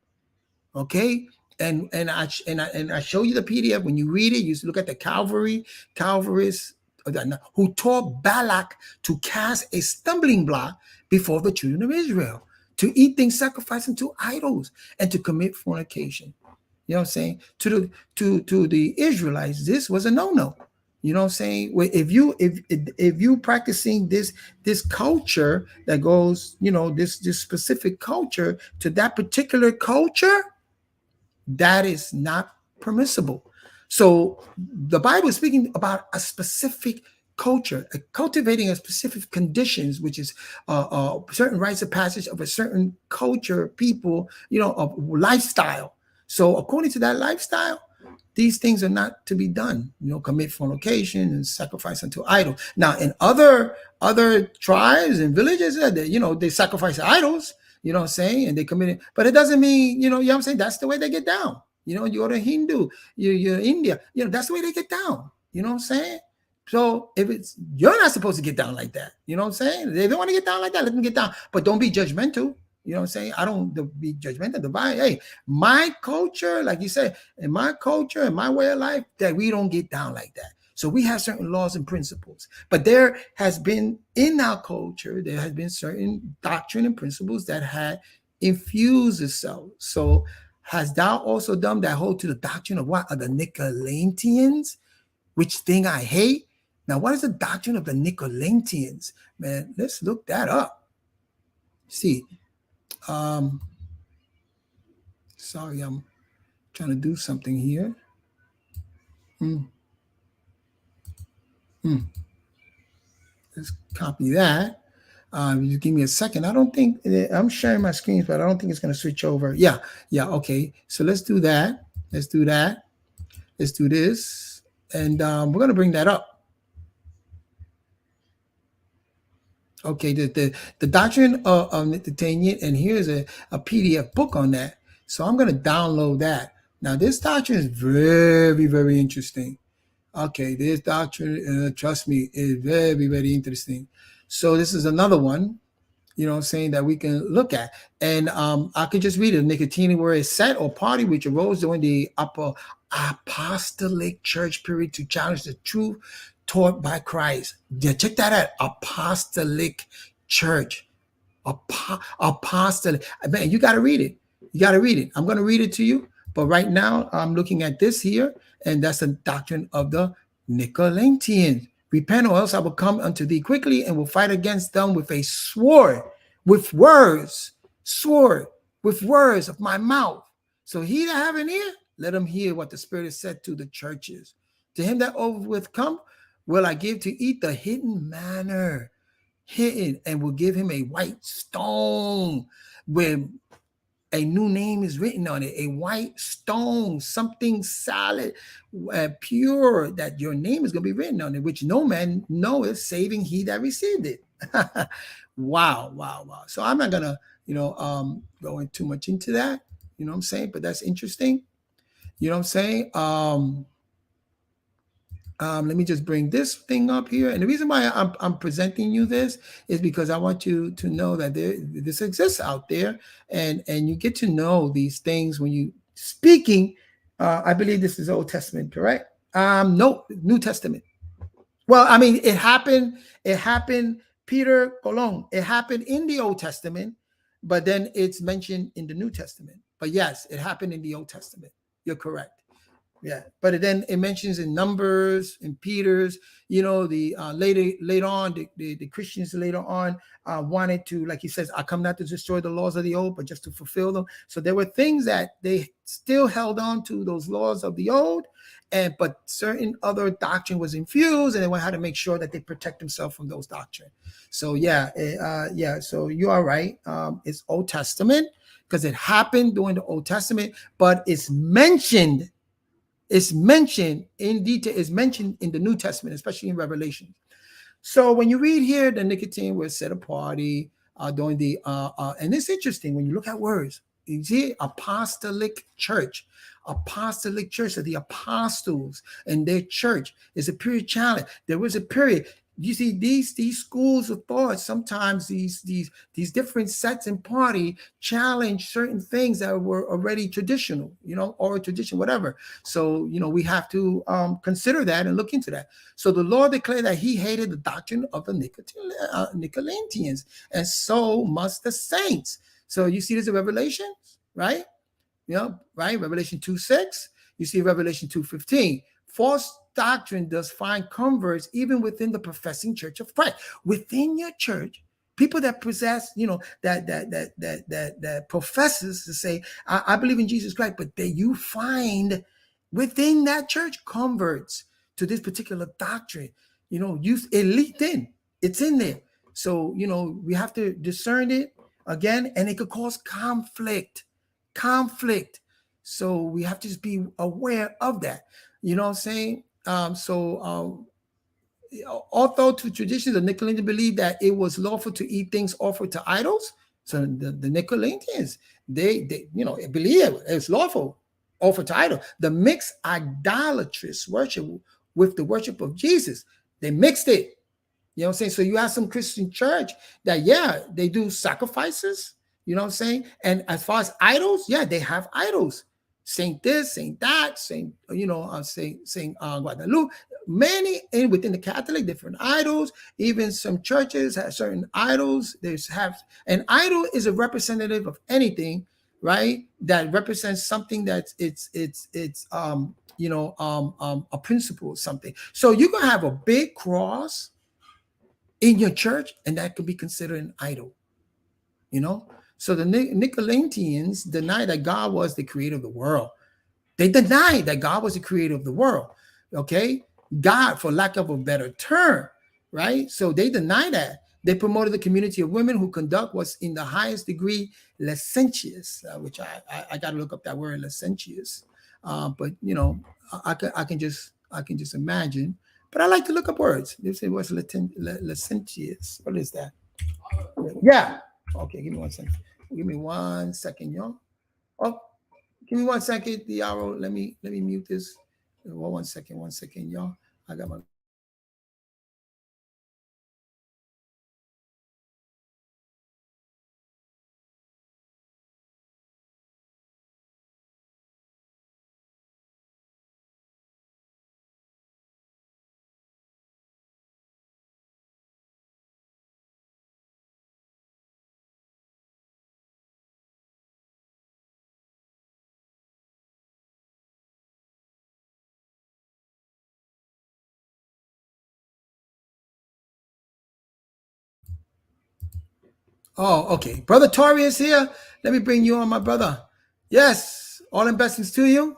Okay. And I show you the PDF. When you read it, you look at the Calvarists who taught Balak to cast a stumbling block before the children of Israel, to eat things sacrificed unto idols, and to commit fornication. You know what I'm saying? To the Israelites, this was a no-no. You know what I'm saying? If you practicing this culture that goes, this specific culture to that particular culture, that is not permissible. So the Bible is speaking about a specific culture, cultivating a specific conditions, which is certain rites of passage of a certain culture, people, of lifestyle. So according to that lifestyle, these things are not to be done. Commit fornication and sacrifice unto idols. Now, in other tribes and villages, they sacrifice idols. You know what I'm saying? And they commit it, but it doesn't mean, you know what I'm saying? That's the way they get down. You go to Hindu, you're India, that's the way they get down. You know what I'm saying? So you're not supposed to get down like that. You know what I'm saying? If they don't want to get down like that, let them get down. But don't be judgmental. You know what I'm saying? I don't be judgmental. Divine. Hey, my culture, like you said, in my culture and my way of life, that we don't get down like that. So we have certain laws and principles. But there has been, in our culture, there has been certain doctrine and principles that had infused itself. So Has thou also done that hold to the doctrine of what? Of the Nicolaitans, which thing I hate? Now, what is the doctrine of the Nicolaitans? Man, let's look that up. See, um, sorry, I'm trying to do something here. Mm, mm. Let's copy that. You give me a second. I don't think I'm sharing my screens, but I don't think it's going to switch over. Yeah, yeah, okay. So let's do that. Let's do that. Let's do this, and we're going to bring that up. Okay, the doctrine of Nitania, and here's a PDF book on that. So I'm going to download that. Now, this doctrine is very, very interesting. Okay, this doctrine, trust me, is very, very interesting. So this is another one, saying that we can look at. And I could just read it. Nicotine, where it's set or party which arose during the upper apostolic church period to challenge the truth taught by Christ. Yeah, check that out. Apostolic church. Apostolic. Man, you got to read it. You got to read it. I'm going to read it to you. But right now, I'm looking at this here, and that's the doctrine of the Nicolaitans. Repent, or else I will come unto thee quickly and will fight against them with a sword, with words, sword, with words of my mouth. So he that have an ear, let him hear what the Spirit has said to the churches. To him that overwith come, will I give to eat the hidden manna, hidden, and will give him a white stone where a new name is written on it, a white stone, something solid, pure, that your name is going to be written on it, which no man knoweth, saving he that received it. Wow, wow, wow. So I'm not going to, go in too much into that, you know what I'm saying? But that's interesting. You know what I'm saying? Let me just bring this thing up here. And the reason why I'm presenting you this is because I want you to know that this exists out there, and you get to know these things when you speaking. I believe this is Old Testament, correct? No, New Testament. Well, I mean, it happened. Peter Colon. It happened in the Old Testament, but then it's mentioned in the New Testament. But yes, it happened in the Old Testament. You're correct. Yeah, but then it mentions in Numbers, in Peter's, the later on, the Christians later on wanted to, like he says, I come not to destroy the laws of the old, but just to fulfill them. So there were things that they still held on to, those laws of the old, but certain other doctrine was infused, and they had to make sure that they protect themselves from those doctrine. So so you are right. It's Old Testament because it happened during the Old Testament, but it's mentioned. It's mentioned in detail, is mentioned in the New Testament, especially in Revelation. So when you read here, the nicotine was set apart during the, and it's interesting when you look at words. You see, apostolic church of the apostles and their church is a period challenge. There was a period. You see, these schools of thought, sometimes these different sets and party challenge certain things that were already traditional, or tradition, whatever. So, we have to consider that and look into that. So the Lord declared that he hated the doctrine of the Nicolaitans, and so must the saints. So you see this in Revelation, right? Right? Revelation 2:6. You see Revelation 2:15. False doctrine does find converts even within the professing church of Christ. Within your church, people that possess, that professes to say, I believe in Jesus Christ, but that you find within that church converts to this particular doctrine. It leaked in. It's in there. So, we have to discern it again, and it could cause conflict. So we have to just be aware of that. You know what I'm saying? Although to traditions, the Nicolaitans believe that it was lawful to eat things offered to idols. So the Nicolaitans, they believe it's lawful offered to idols. The mixed idolatrous worship with the worship of Jesus, they mixed it. You know what I'm saying? So you have some Christian church that, they do sacrifices. You know what I'm saying? And as far as idols, they have idols. Saint this, Saint that, Saint Guadalupe. Many within the Catholic, different idols. Even some churches have certain idols. An idol is a representative of anything right? That represents something that's it's a principle or something. So you can have a big cross in your church, and that could be considered an idol. You know, so the Nicolaitans deny that God was the creator of the world. They denied that God was the creator of the world. Okay, God, for lack of a better term, right? So they deny that. They promoted the community of women who conduct what's in the highest degree licentious, which I got to look up that word licentious. But I can just imagine. But I like to look up words. They say what's licentious. What is that? Yeah. Okay. Give me 1 second. Give me 1 second, y'all. Oh, give me 1 second, Diaro. Let me mute this. 1 second, 1 second, y'all. I got my. Oh, okay. Brother Tori is here. Let me bring you on, my brother. Yes. All in blessings to you.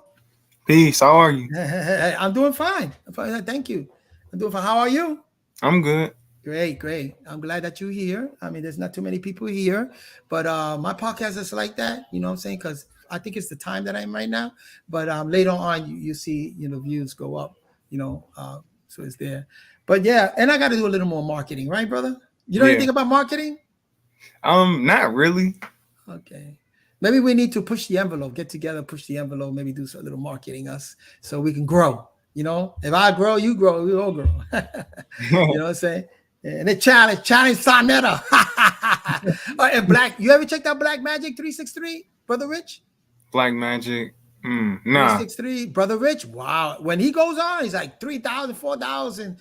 Peace. How are you? I'm doing fine. I'm fine. Thank you. I'm doing fine. How are you? I'm good. Great, great. I'm glad that you're here. I mean, there's not too many people here, but my podcast is like that. You know what I'm saying? Because I think it's the time that I'm right now. But later on, you see, views go up. So it's there. But yeah, and I got to do a little more marketing, right, brother? You know Yeah. anything about marketing? Not really. Okay. Maybe we need to push the envelope, get together, push the envelope, maybe do a little marketing us so we can grow. If I grow, you grow, we all grow. You know what I'm saying? And the challenge Sonetta. And you ever checked out Black Magic 363, Brother Rich? Black Magic. Nah. 363, Brother Rich. Wow. When he goes on, he's like 3,000, 4,000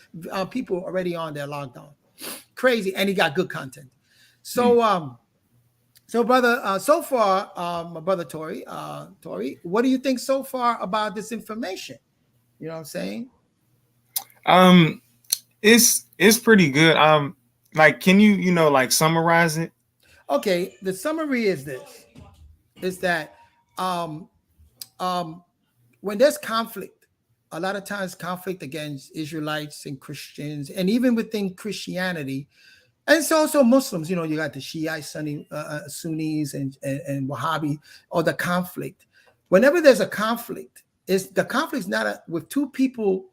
people already on there logged on. Crazy. And he got good content. So, brother, so far, my brother Tori, what do you think so far about this information? You know what I'm saying? It's pretty good. Like, can you like summarize it? Okay, the summary is this: is that when there's conflict, a lot of times conflict against Israelites and Christians, and even within Christianity. And it's also Muslims, you got the Shiite, Sunnis, and Wahhabi, or the conflict. Whenever there's a conflict, the conflict is not with two people.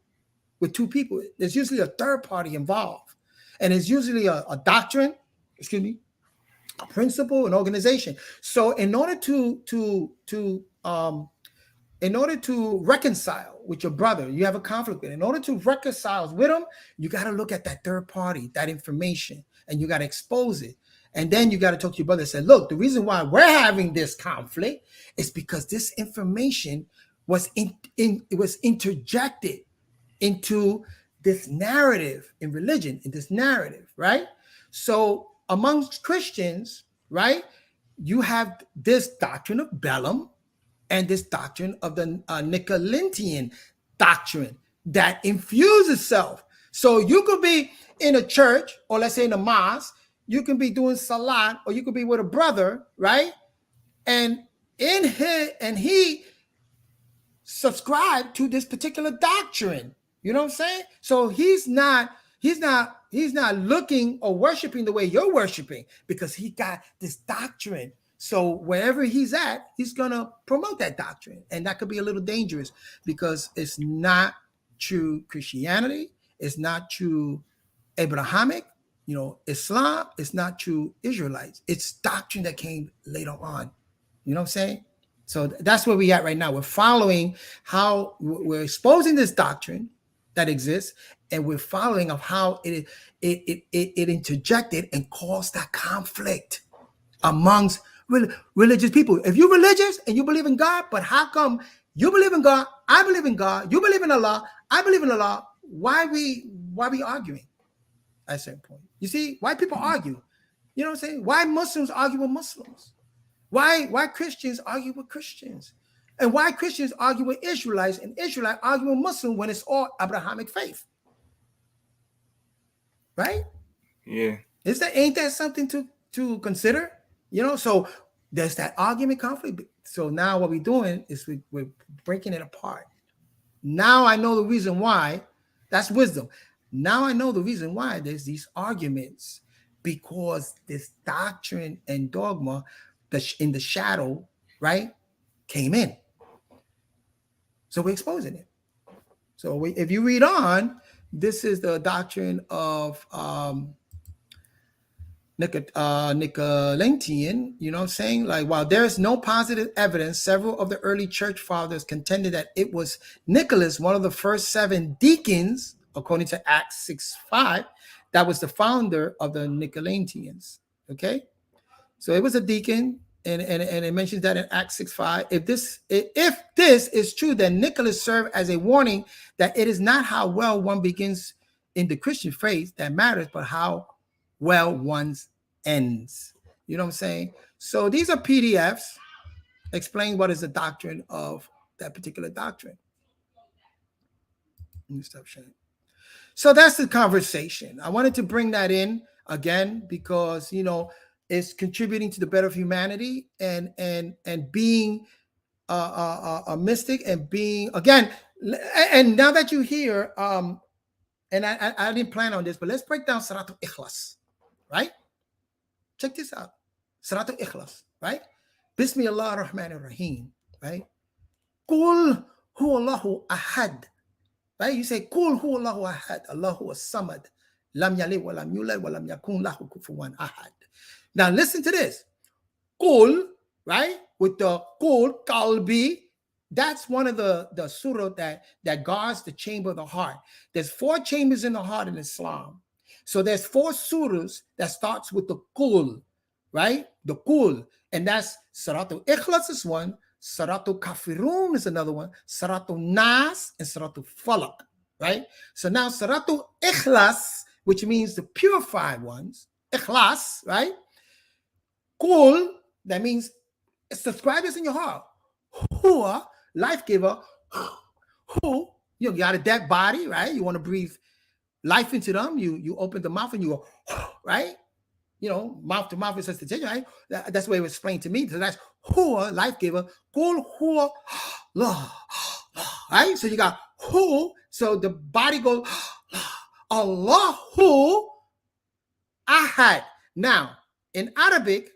With two people, there's usually a third party involved, and it's usually a doctrine, a principle, an organization. So, in order to reconcile with your brother, you have a conflict with. In order to reconcile with him, you got to look at that third party, that information, and you got to expose it. And then you got to talk to your brother and say, look, the reason why we're having this conflict is because this information was it was interjected into this narrative in religion, in this narrative, right? So amongst Christians, right, you have this doctrine of Balaam, and this doctrine of the Nicolaitan doctrine that infuses itself. So you could be in a church, or let's say in a mosque, you can be doing salat, or you could be with a brother, right? And he subscribed to this particular doctrine. You know what I'm saying? So he's not looking or worshiping the way you're worshiping, because he got this doctrine. So wherever he's at, he's gonna promote that doctrine, and that could be a little dangerous because it's not true Christianity, it's not true Abrahamic, Islam, it's not true Israelites. It's doctrine that came later on. You know what I'm saying? So that's where we at right now. We're following how we're exposing this doctrine that exists, and we're following of how it interjected and caused that conflict amongst religious people. If you're religious and you believe in God, but how come you believe in God, I believe in God, you believe in Allah, I believe in Allah? Why we arguing at a certain point? You see, why people argue? You know what I'm saying? Why Muslims argue with Muslims? Why Christians argue with Christians? And why Christians argue with Israelites and Israelites argue with Muslims when it's all Abrahamic faith? Right? Yeah. Ain't that something to consider? So there's that argument conflict. So now what we're doing is we're breaking it apart. Now I know the reason why. That's wisdom. Now I know the reason why there's these arguments, because this doctrine and dogma in the shadow, right, came in. So we're exposing it. So if you read on, this is the doctrine of Nicolaitan, saying, like, while there is no positive evidence, several of the early church fathers contended that it was Nicholas, one of the first 7 deacons, according to Acts 6:5, that was the founder of the Nicolaitans. Okay, so it was a deacon, and it mentions that in Acts 6:5. If this is true, then Nicholas served as a warning that it is not how well one begins in the Christian faith that matters, but how well one's ends. You know what I'm saying? So these are PDFs explain what is the doctrine of that particular doctrine. Let me stop sharing. So that's the conversation. I wanted to bring that in again because it's contributing to the better of humanity and being a mystic and being again. And now that you hear, and I didn't plan on this, but let's break down Suratul Ikhlas. Right? Check this out. Suratul Ikhlas, right? Bismillah ar-Rahman ar-Rahim, right? Qul huwallahu ahad. Right? You say Qul huwallahu ahad. Allahu as-samad. Lam yalid wa lam yulad wa lam yakun lahu kufuwan ahad. Now listen to this. Qul, right? With the Qul, qalbi, that's one of the surah that guards the chamber of the heart. There's 4 chambers in the heart in Islam. So there's 4 surahs that starts with the Qul, right? The Qul. And that's Suratul Ikhlas is one, Suratul Kafirun is another one, Suratul Nas and Suratul Falaq, right? So now Suratul Ikhlas, which means the purified ones, Ikhlas, right? Qul, that means subscribe this in your heart. Huwa, life giver, who, you got a dead body, right? You want to breathe life into them, you open the mouth and you go, right? Mouth to mouth is sensation, right? That's the way it was explained to me. So that's Huwa, life giver. Qul Huwa, right? So you got Hu, so the body goes, Allahu Ahad. Now, in Arabic,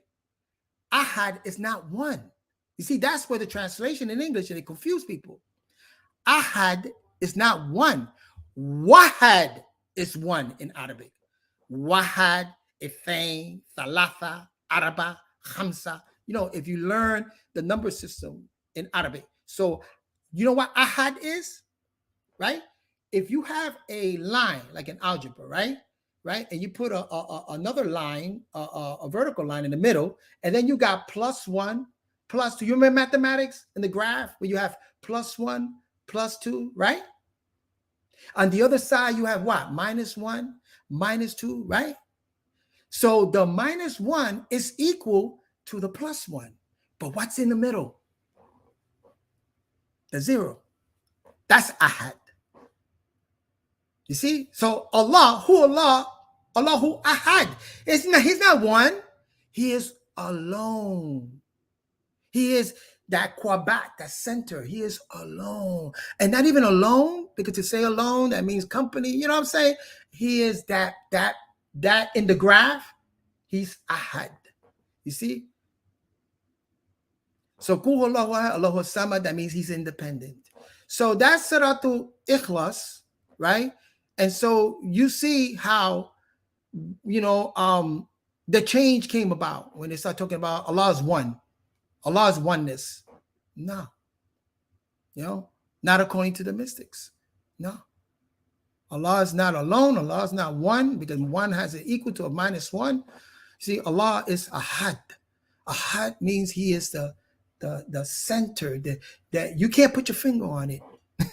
Ahad is not one. You see, that's where the translation in English, and it confused people. Ahad is not one. Wahad is one in Arabic. Wahad, Ithain, Thalatha, Araba, Khamsa. If you learn the number system in Arabic. So you know what Ahad is, right? If you have a line, like an algebra, right? And you put another line, a vertical line in the middle, and then you got +1, +2. You remember mathematics in the graph where you have +1, +2, right? On the other side, you have what? -1, -2, right? So the -1 is equal to the +1. But what's in the middle? The 0. That's Ahad. You see? So Allahu Ahad. He's not one. He is alone. He is that Quabat, that center. He is alone. And not even alone, because to say alone, that means company. You know what I'm saying? He is that in the graph, he's Ahad. You see? So Qul Allahu Ahad, Allahu Samad, that means he's independent. So that's Suratul Ikhlas, right? And so you see how, the change came about when they start talking about Allah's one. Allah's oneness. No. Not according to the mystics. No. Allah is not alone. Allah is not one, because one has an equal to a -1. See, Allah is Ahad. Ahad means he is the center that you can't put your finger on it.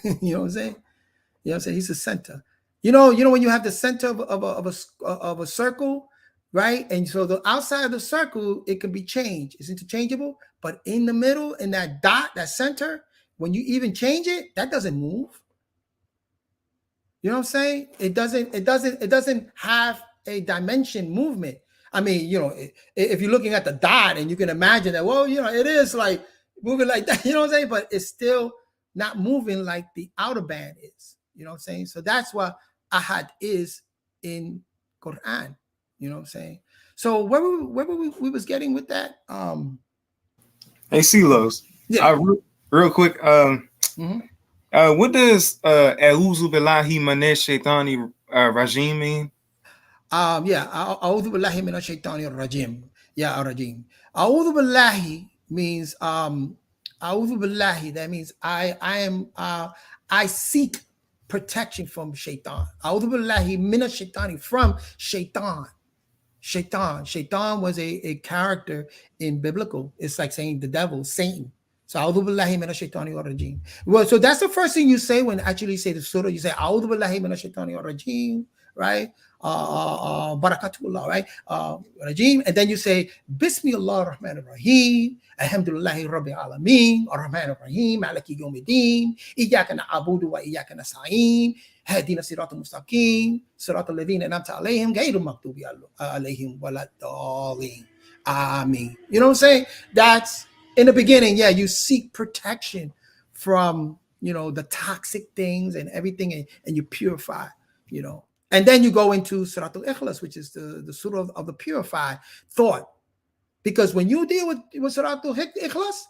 You know what I'm saying? He's the center. When you have the center of a circle, right? And so the outside of the circle, it can be changed. It's interchangeable, but in the middle, in that dot, that center, when you even change it, that doesn't move. You know what I'm saying? It doesn't have a dimension movement. I mean, if you're looking at the dot and you can imagine that, well, it is like moving like that, you know what I'm saying? But it's still not moving like the outer band is. You know what I'm saying? So that's what ahad is in Quran. You know what I'm saying? So where we was getting with that? Hey, Silos. Yeah. Real quick. Mhm. What does "A'udhu billahi minash shaitani rajim" mean? Yeah, A'udhu billahi minash shaitanir rajim. Yeah, rajim. A'udhu billahi means A'udhu billahi, that means I seek protection from shaitan. A'udhu billahi minash shaitani, from shaitan. Shaitan was a character in biblical. It's like saying the devil, Satan. So A'udhu billahi minash shaitani rajim. Well, so that's the first thing you say when actually say the surah. You say A'udhu billahi minash shaitani rajim, right? Barakatullah, right? Rajim, and then you say Bismillah ar-Rahman ar-Rahim, Alhamdulillahi Rabbil Alameen, ar-Rahman ar-Rahim, Maliki Yawmiddin, Iyyaka na'budu wa iyyaka nasta'in, Hadina siratal mustaqim, siratal ladhina an'amta alayhim, ghayril maghdubi alayhim waladdallin. Amen. You know what I'm saying? That's in the beginning. Yeah, you seek protection from the toxic things and everything, and you purify. And then you go into Suratul Ikhlas, which is the surah of the purified thought. Because when you deal with Suratul Ikhlas,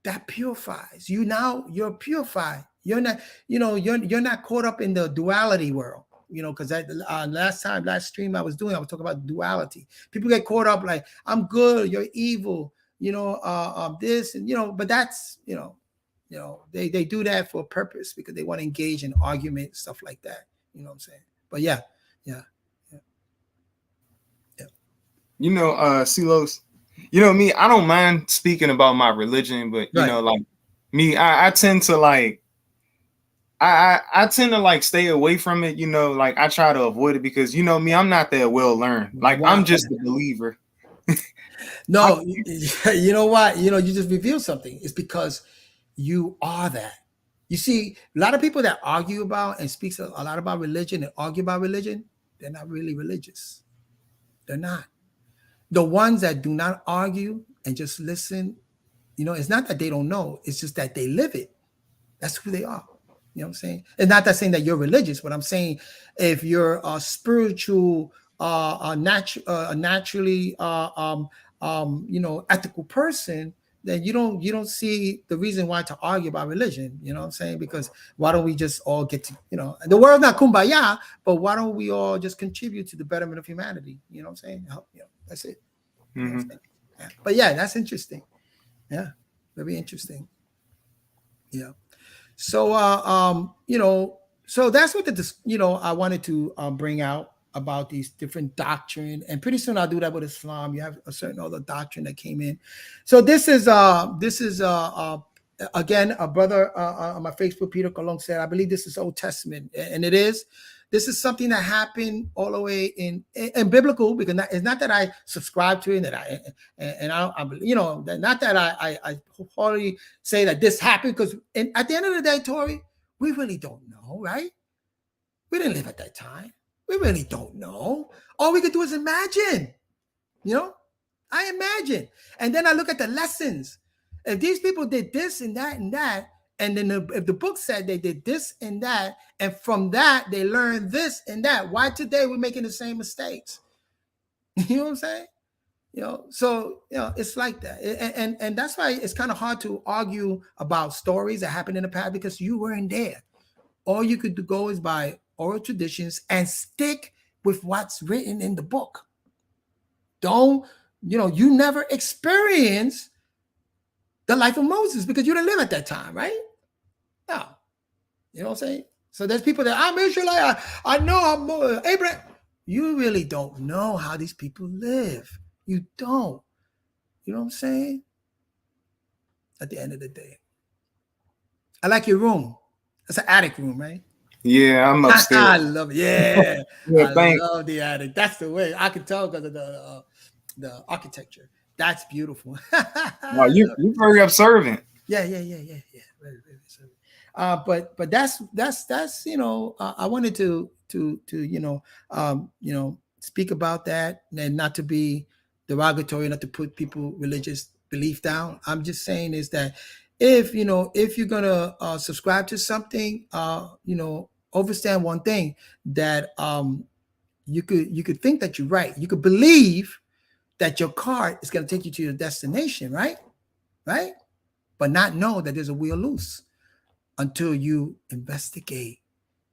that purifies you. Now you're purified. You're not, you're not caught up in the duality world. Because last stream I was talking about duality. People get caught up like, I'm good, you're evil, this and but that's they do that for a purpose because they want to engage in argument, stuff like that. You know what I'm saying? But yeah. Silos. Me, I don't mind speaking about my religion, but Right. like me, I tend to like I tend to like stay away from it, like I try to avoid it because me, I'm not that well learned. Like I'm just a believer. No, you know what? You just revealed something. It's because you are that. You see, a lot of people that argue about and speaks a lot about religion and argue about religion, they're not really religious. They're not. The ones that do not argue and just listen, it's not that they don't know. It's just that they live it. That's who they are. You know what I'm saying? And not that saying that you're religious, but I'm saying if you're a spiritual, naturally, ethical person, then you don't see the reason why to argue about religion. You know what I'm saying? Because why don't we just all get to, the world's not kumbaya, but why don't we all just contribute to the betterment of humanity? You know what I'm saying? That's it. You know what I'm saying? Yeah. But yeah, that's interesting. Yeah, very interesting. Yeah. So so that's what I wanted to bring out about these different doctrine, and pretty soon I'll do that with Islam. You have a certain other doctrine that came in. So this is again, a brother on my Facebook, Peter Colon, said, I believe this is Old Testament, and it is. This is something that happened all the way in biblical, because it's not that I subscribe to it, and I not that I wholly say that this happened, because at the end of the day, Tori, we really don't know, right? We didn't live at that time. We really don't know. All we could do is imagine. I imagine, and then I look at the lessons. If these people did this and that, and then if the book said they did this and that, and from that they learned this and that, why today we're making the same mistakes? You know what I'm saying? So it's like that, and that's why it's kind of hard to argue about stories that happened in the past, because you weren't there. All you could go is by oral traditions and stick with what's written in the book. Don't you never experience the life of Moses because you didn't live at that time, right? No. You know what I'm saying? So there's people that I'm Israelite. I know I'm Abraham. You really don't know how these people live. You don't. You know what I'm saying? At the end of the day. I like your room. It's an attic room, right? Yeah, I'm I upstairs. love it. Yeah, Yeah, I thanks. love the attic. That's the way I can tell because of the architecture. That's beautiful. Wow, I you love it. you very observant. Yeah. Very so. But that's I wanted to speak about that and not to be derogatory, not to put people religious belief down. I'm just saying is that if you're gonna subscribe to something, understand one thing that you could think that you're right. You could believe that your car is gonna take you to your destination, right? Right? But not know that there's a wheel loose until you investigate.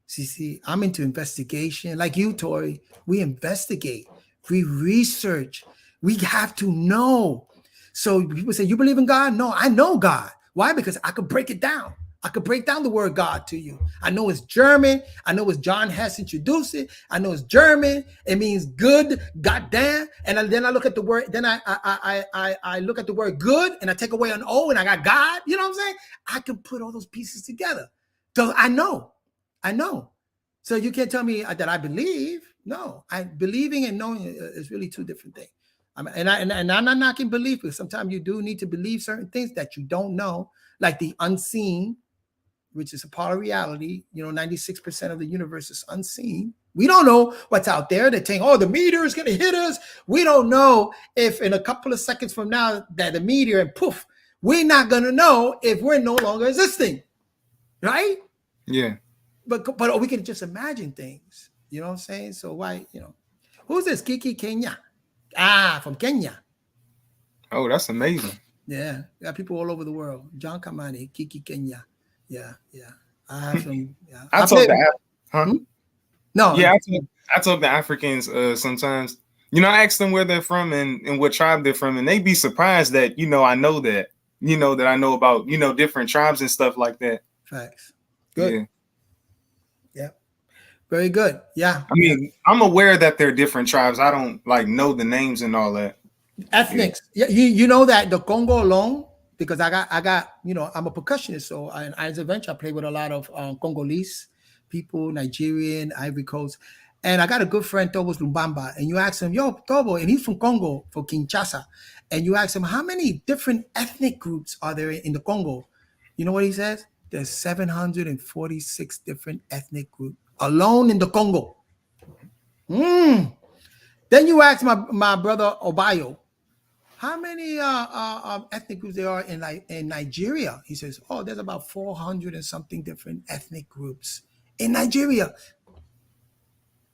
See, I'm into investigation. Like you, Tori, we investigate, we research, we have to know. So people say, you believe in God? No, I know God. Why? Because I could break it down. I could break down the word God to you. I know it's German. I know it's John Hess introduced it. I know it's German. It means good, goddamn. And then I look at the word. Then I look at the word good, and I take away an O, and I got God. You know what I'm saying? I can put all those pieces together. So I know. I know. So you can't tell me that I believe. No, I believing and knowing is really two different things. And I'm not knocking belief, because sometimes you do need to believe certain things that you don't know, like the unseen, which is a part of reality. 96% of the universe is unseen. We don't know what's out there. They're saying, oh, the meteor is going to hit us. We don't know if in a couple of seconds from now that the meteor and poof, we're not going to know if we're no longer existing, right? Yeah. But we can just imagine things. You know what I'm saying? So why, who's this? Kiki Kenya. From Kenya. Oh, that's amazing. Yeah. Got people all over the world. John Kamani, Kiki Kenya. Yeah. I have some. Yeah. I talk to huh? Hmm? No. Yeah, I talk to Africans sometimes. I ask them where they're from and what tribe they're from, and they be surprised that I know that that I know about different tribes and stuff like that. Facts. Yeah. Good. Yeah. Very good. Yeah. I mean, I'm aware that they're different tribes. I don't know the names and all that. Ethnics. Yeah. You know that the Congo alone, because I got I'm a percussionist, so as a venture I play with a lot of Congolese people, Nigerian, Ivory Coast, and I got a good friend Tobos Lumbamba, and you ask him, yo Tobo, and he's from Congo, for Kinshasa, and you ask him how many different ethnic groups are there in the Congo. You know what he says? There's 746 different ethnic groups alone in the Congo. Then you ask my brother Obayo, how many ethnic groups there are in Nigeria? He says, oh, there's about 400 and something different ethnic groups in Nigeria.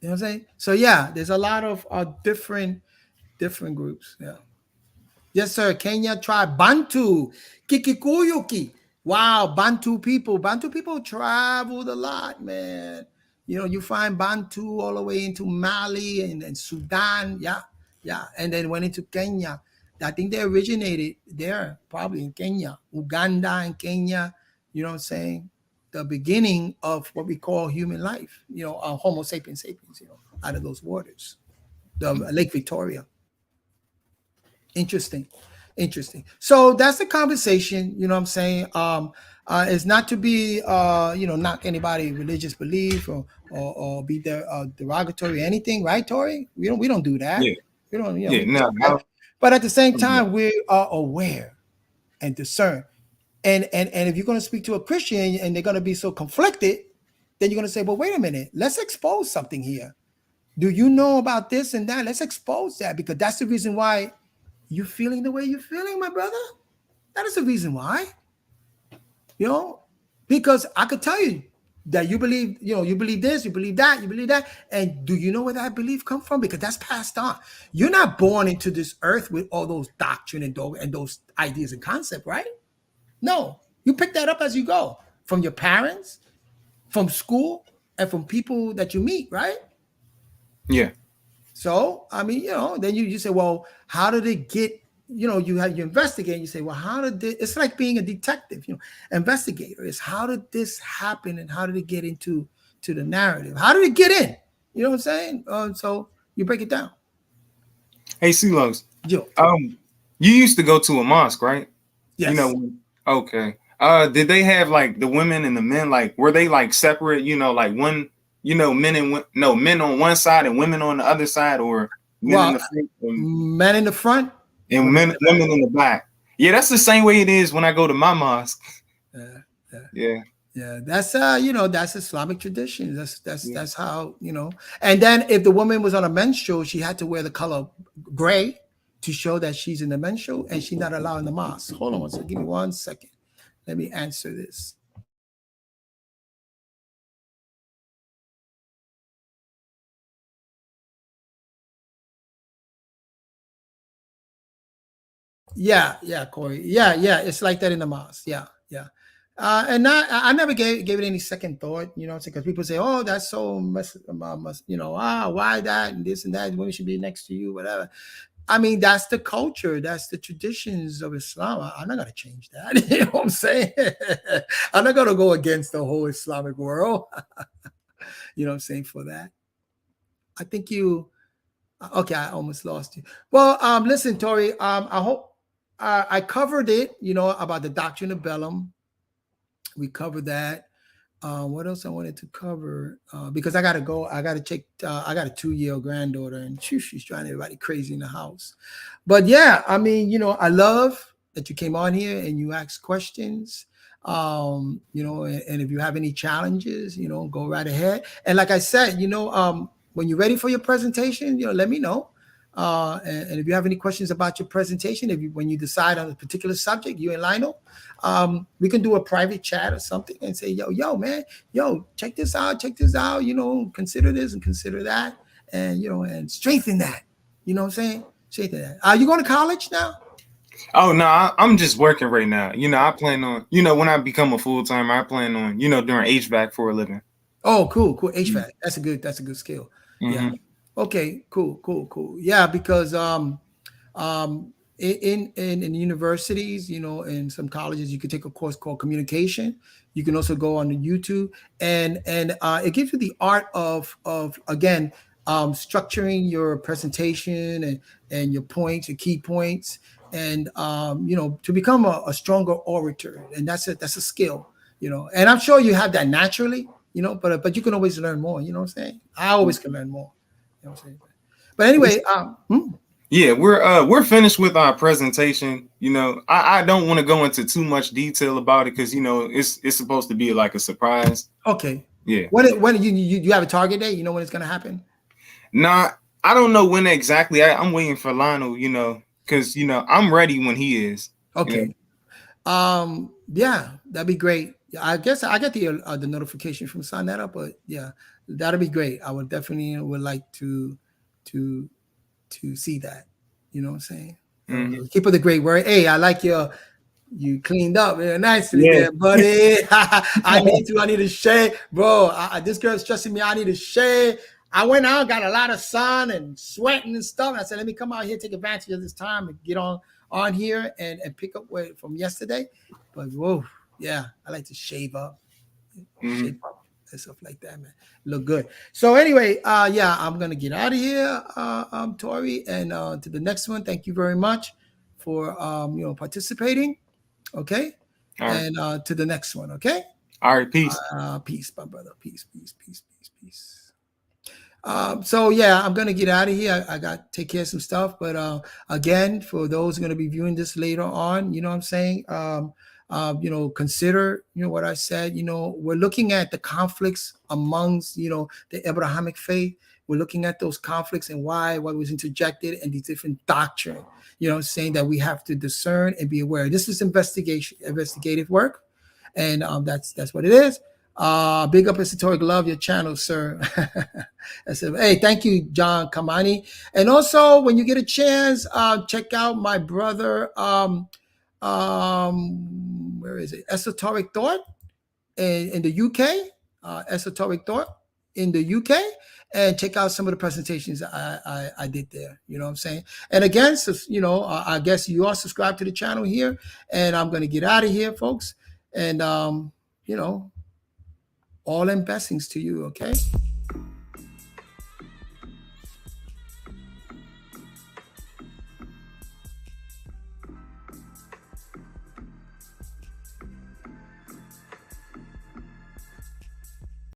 You know what I'm saying? So yeah, there's a lot of different groups. Yeah. Yes, sir. Kenya tribe Bantu, Kikikuyuki. Wow, Bantu people. Bantu people traveled a lot, man. You find Bantu all the way into Mali and Sudan. Yeah. And then went into Kenya. I think they originated there, probably in Kenya, Uganda and Kenya. You know what I'm saying? The beginning of what we call human life, Homo sapiens sapiens, out of those waters, the Lake Victoria. Interesting. So that's the conversation. You know what I'm saying? It's not to be knock anybody religious belief or be derogatory or anything, right, Tori? We don't do that. Yeah. We don't. Yeah. No. But at the same time, we are aware and discern. And if you're going to speak to a Christian and they're going to be so conflicted, then you're going to say, well, wait a minute, let's expose something here. Do you know about this and that? Let's expose that, because that's the reason why you're feeling the way you're feeling, my brother. That is the reason why. Because I could tell you that you believe, you believe this, you believe that, you believe that. And do you know where that belief comes from? Because that's passed on. You're not born into this earth with all those doctrine and those ideas and concepts, right? No, you pick that up as you go from your parents, from school, and from people that you meet, right? Yeah. So, I mean, then you say, well, how did it get, you investigate and you say, well, how did this, it's like being a detective, investigator is how did this happen and how did it get into the narrative? How did it get in? You know what I'm saying? So you break it down. Hey, CeeLos. Joe. You used to go to a mosque, right? Yes. Okay. Did they have like the women and the men, like were they like separate, like one, men on one side and women on the other side, or men in Well, the front men in the front, and women in the back. women in the back? Yeah, that's the same way it is when I go to my mosque. Yeah, yeah. Yeah. Yeah, that's that's Islamic tradition. Yeah. That's how, And then if the woman was on a menstrual, she had to wear the color gray to show that she's in the menstrual, and she's not allowed in the mosque. Hold on one second. Give me 1 second. Let me answer this. Yeah, Corey. Yeah. It's like that in the mosque. Yeah. And I never gave it any second thought, because people say, "Oh, that's so why that and this and that? Women should be next to you, whatever." I mean, that's the culture, that's the traditions of Islam. I'm not gonna change that. You know what I'm saying? I'm not gonna go against the whole Islamic world. You know what I'm saying for that. I think you. Okay, I almost lost you. Well, listen, Tori. I hope I covered it. About the doctrine of Bellum. We covered that. What else I wanted to cover? Because I gotta go. I gotta check. I got a 2-year-old granddaughter, and she's driving everybody crazy in the house. But yeah, I mean, I love that you came on here and you asked questions. And if you have any challenges, go right ahead. And like I said, when you're ready for your presentation, let me know. And if you have any questions about your presentation, when you decide on a particular subject, you and Lionel, we can do a private chat or something and say, yo, man, check this out, consider this and consider that, and and strengthen that. You know what I'm saying? Strengthen that. Are you going to college now? Oh no, I'm just working right now. I plan on, when I become a full timer, I plan on, doing HVAC for a living. Oh, cool. HVAC. That's a good skill. Yeah. Okay. Cool. Yeah, because in universities, in some colleges, you can take a course called communication. You can also go on the YouTube, and it gives you the art of again, structuring your presentation and your points, your key points, and to become a stronger orator. And that's a skill, and I'm sure you have that naturally, but you can always learn more. You know what I'm saying? I always can learn more. You know what I'm saying? But anyway, yeah, we're finished with our presentation. I don't want to go into too much detail about it because it's supposed to be like a surprise. Okay. Yeah. When you have a target date? You know when it's gonna happen? Nah, I don't know when exactly. I'm waiting for Lionel. Because I'm ready when he is. Okay. Yeah, that'd be great. I guess I get the notification from Sonetta, but yeah, that'd be great. I would definitely would like to see that. You know what I'm saying? Keep up the great work. Hey, I like you cleaned up very nicely there, buddy. I need to shave, bro. This girl's stressing me. I need to shave. I went out, got a lot of sun and sweating and stuff. And I said, let me come out here, take advantage of this time and get on here and pick up from yesterday. But whoa, yeah, I like to shave up and stuff like that, man. Look good. So anyway, yeah, I'm gonna get out of here, Tori, and to the next one. Thank you very much for participating. Okay, right. And to the next one. Okay. All right, peace. Peace, my brother. Peace. So yeah, I'm gonna get out of here. I got to take care of some stuff. But again, for those who are gonna be viewing this later on, you know what I'm saying? Consider, what I said. We're looking at the conflicts amongst, the Abrahamic faith. We're looking at those conflicts and what was interjected and these different doctrine, saying that we have to discern and be aware. This is investigative work. And that's what it is. Big up Esoteric, love your channel, sir. I said, hey, thank you, John Kamani. And also, when you get a chance, check out my brother, where is it? Esoteric Thought in the UK. Esoteric Thought in the UK. And check out some of the presentations I did there. You know what I'm saying? And again, so, I guess you are subscribed to the channel here. And I'm going to get out of here, folks. And, all in blessings to you, okay?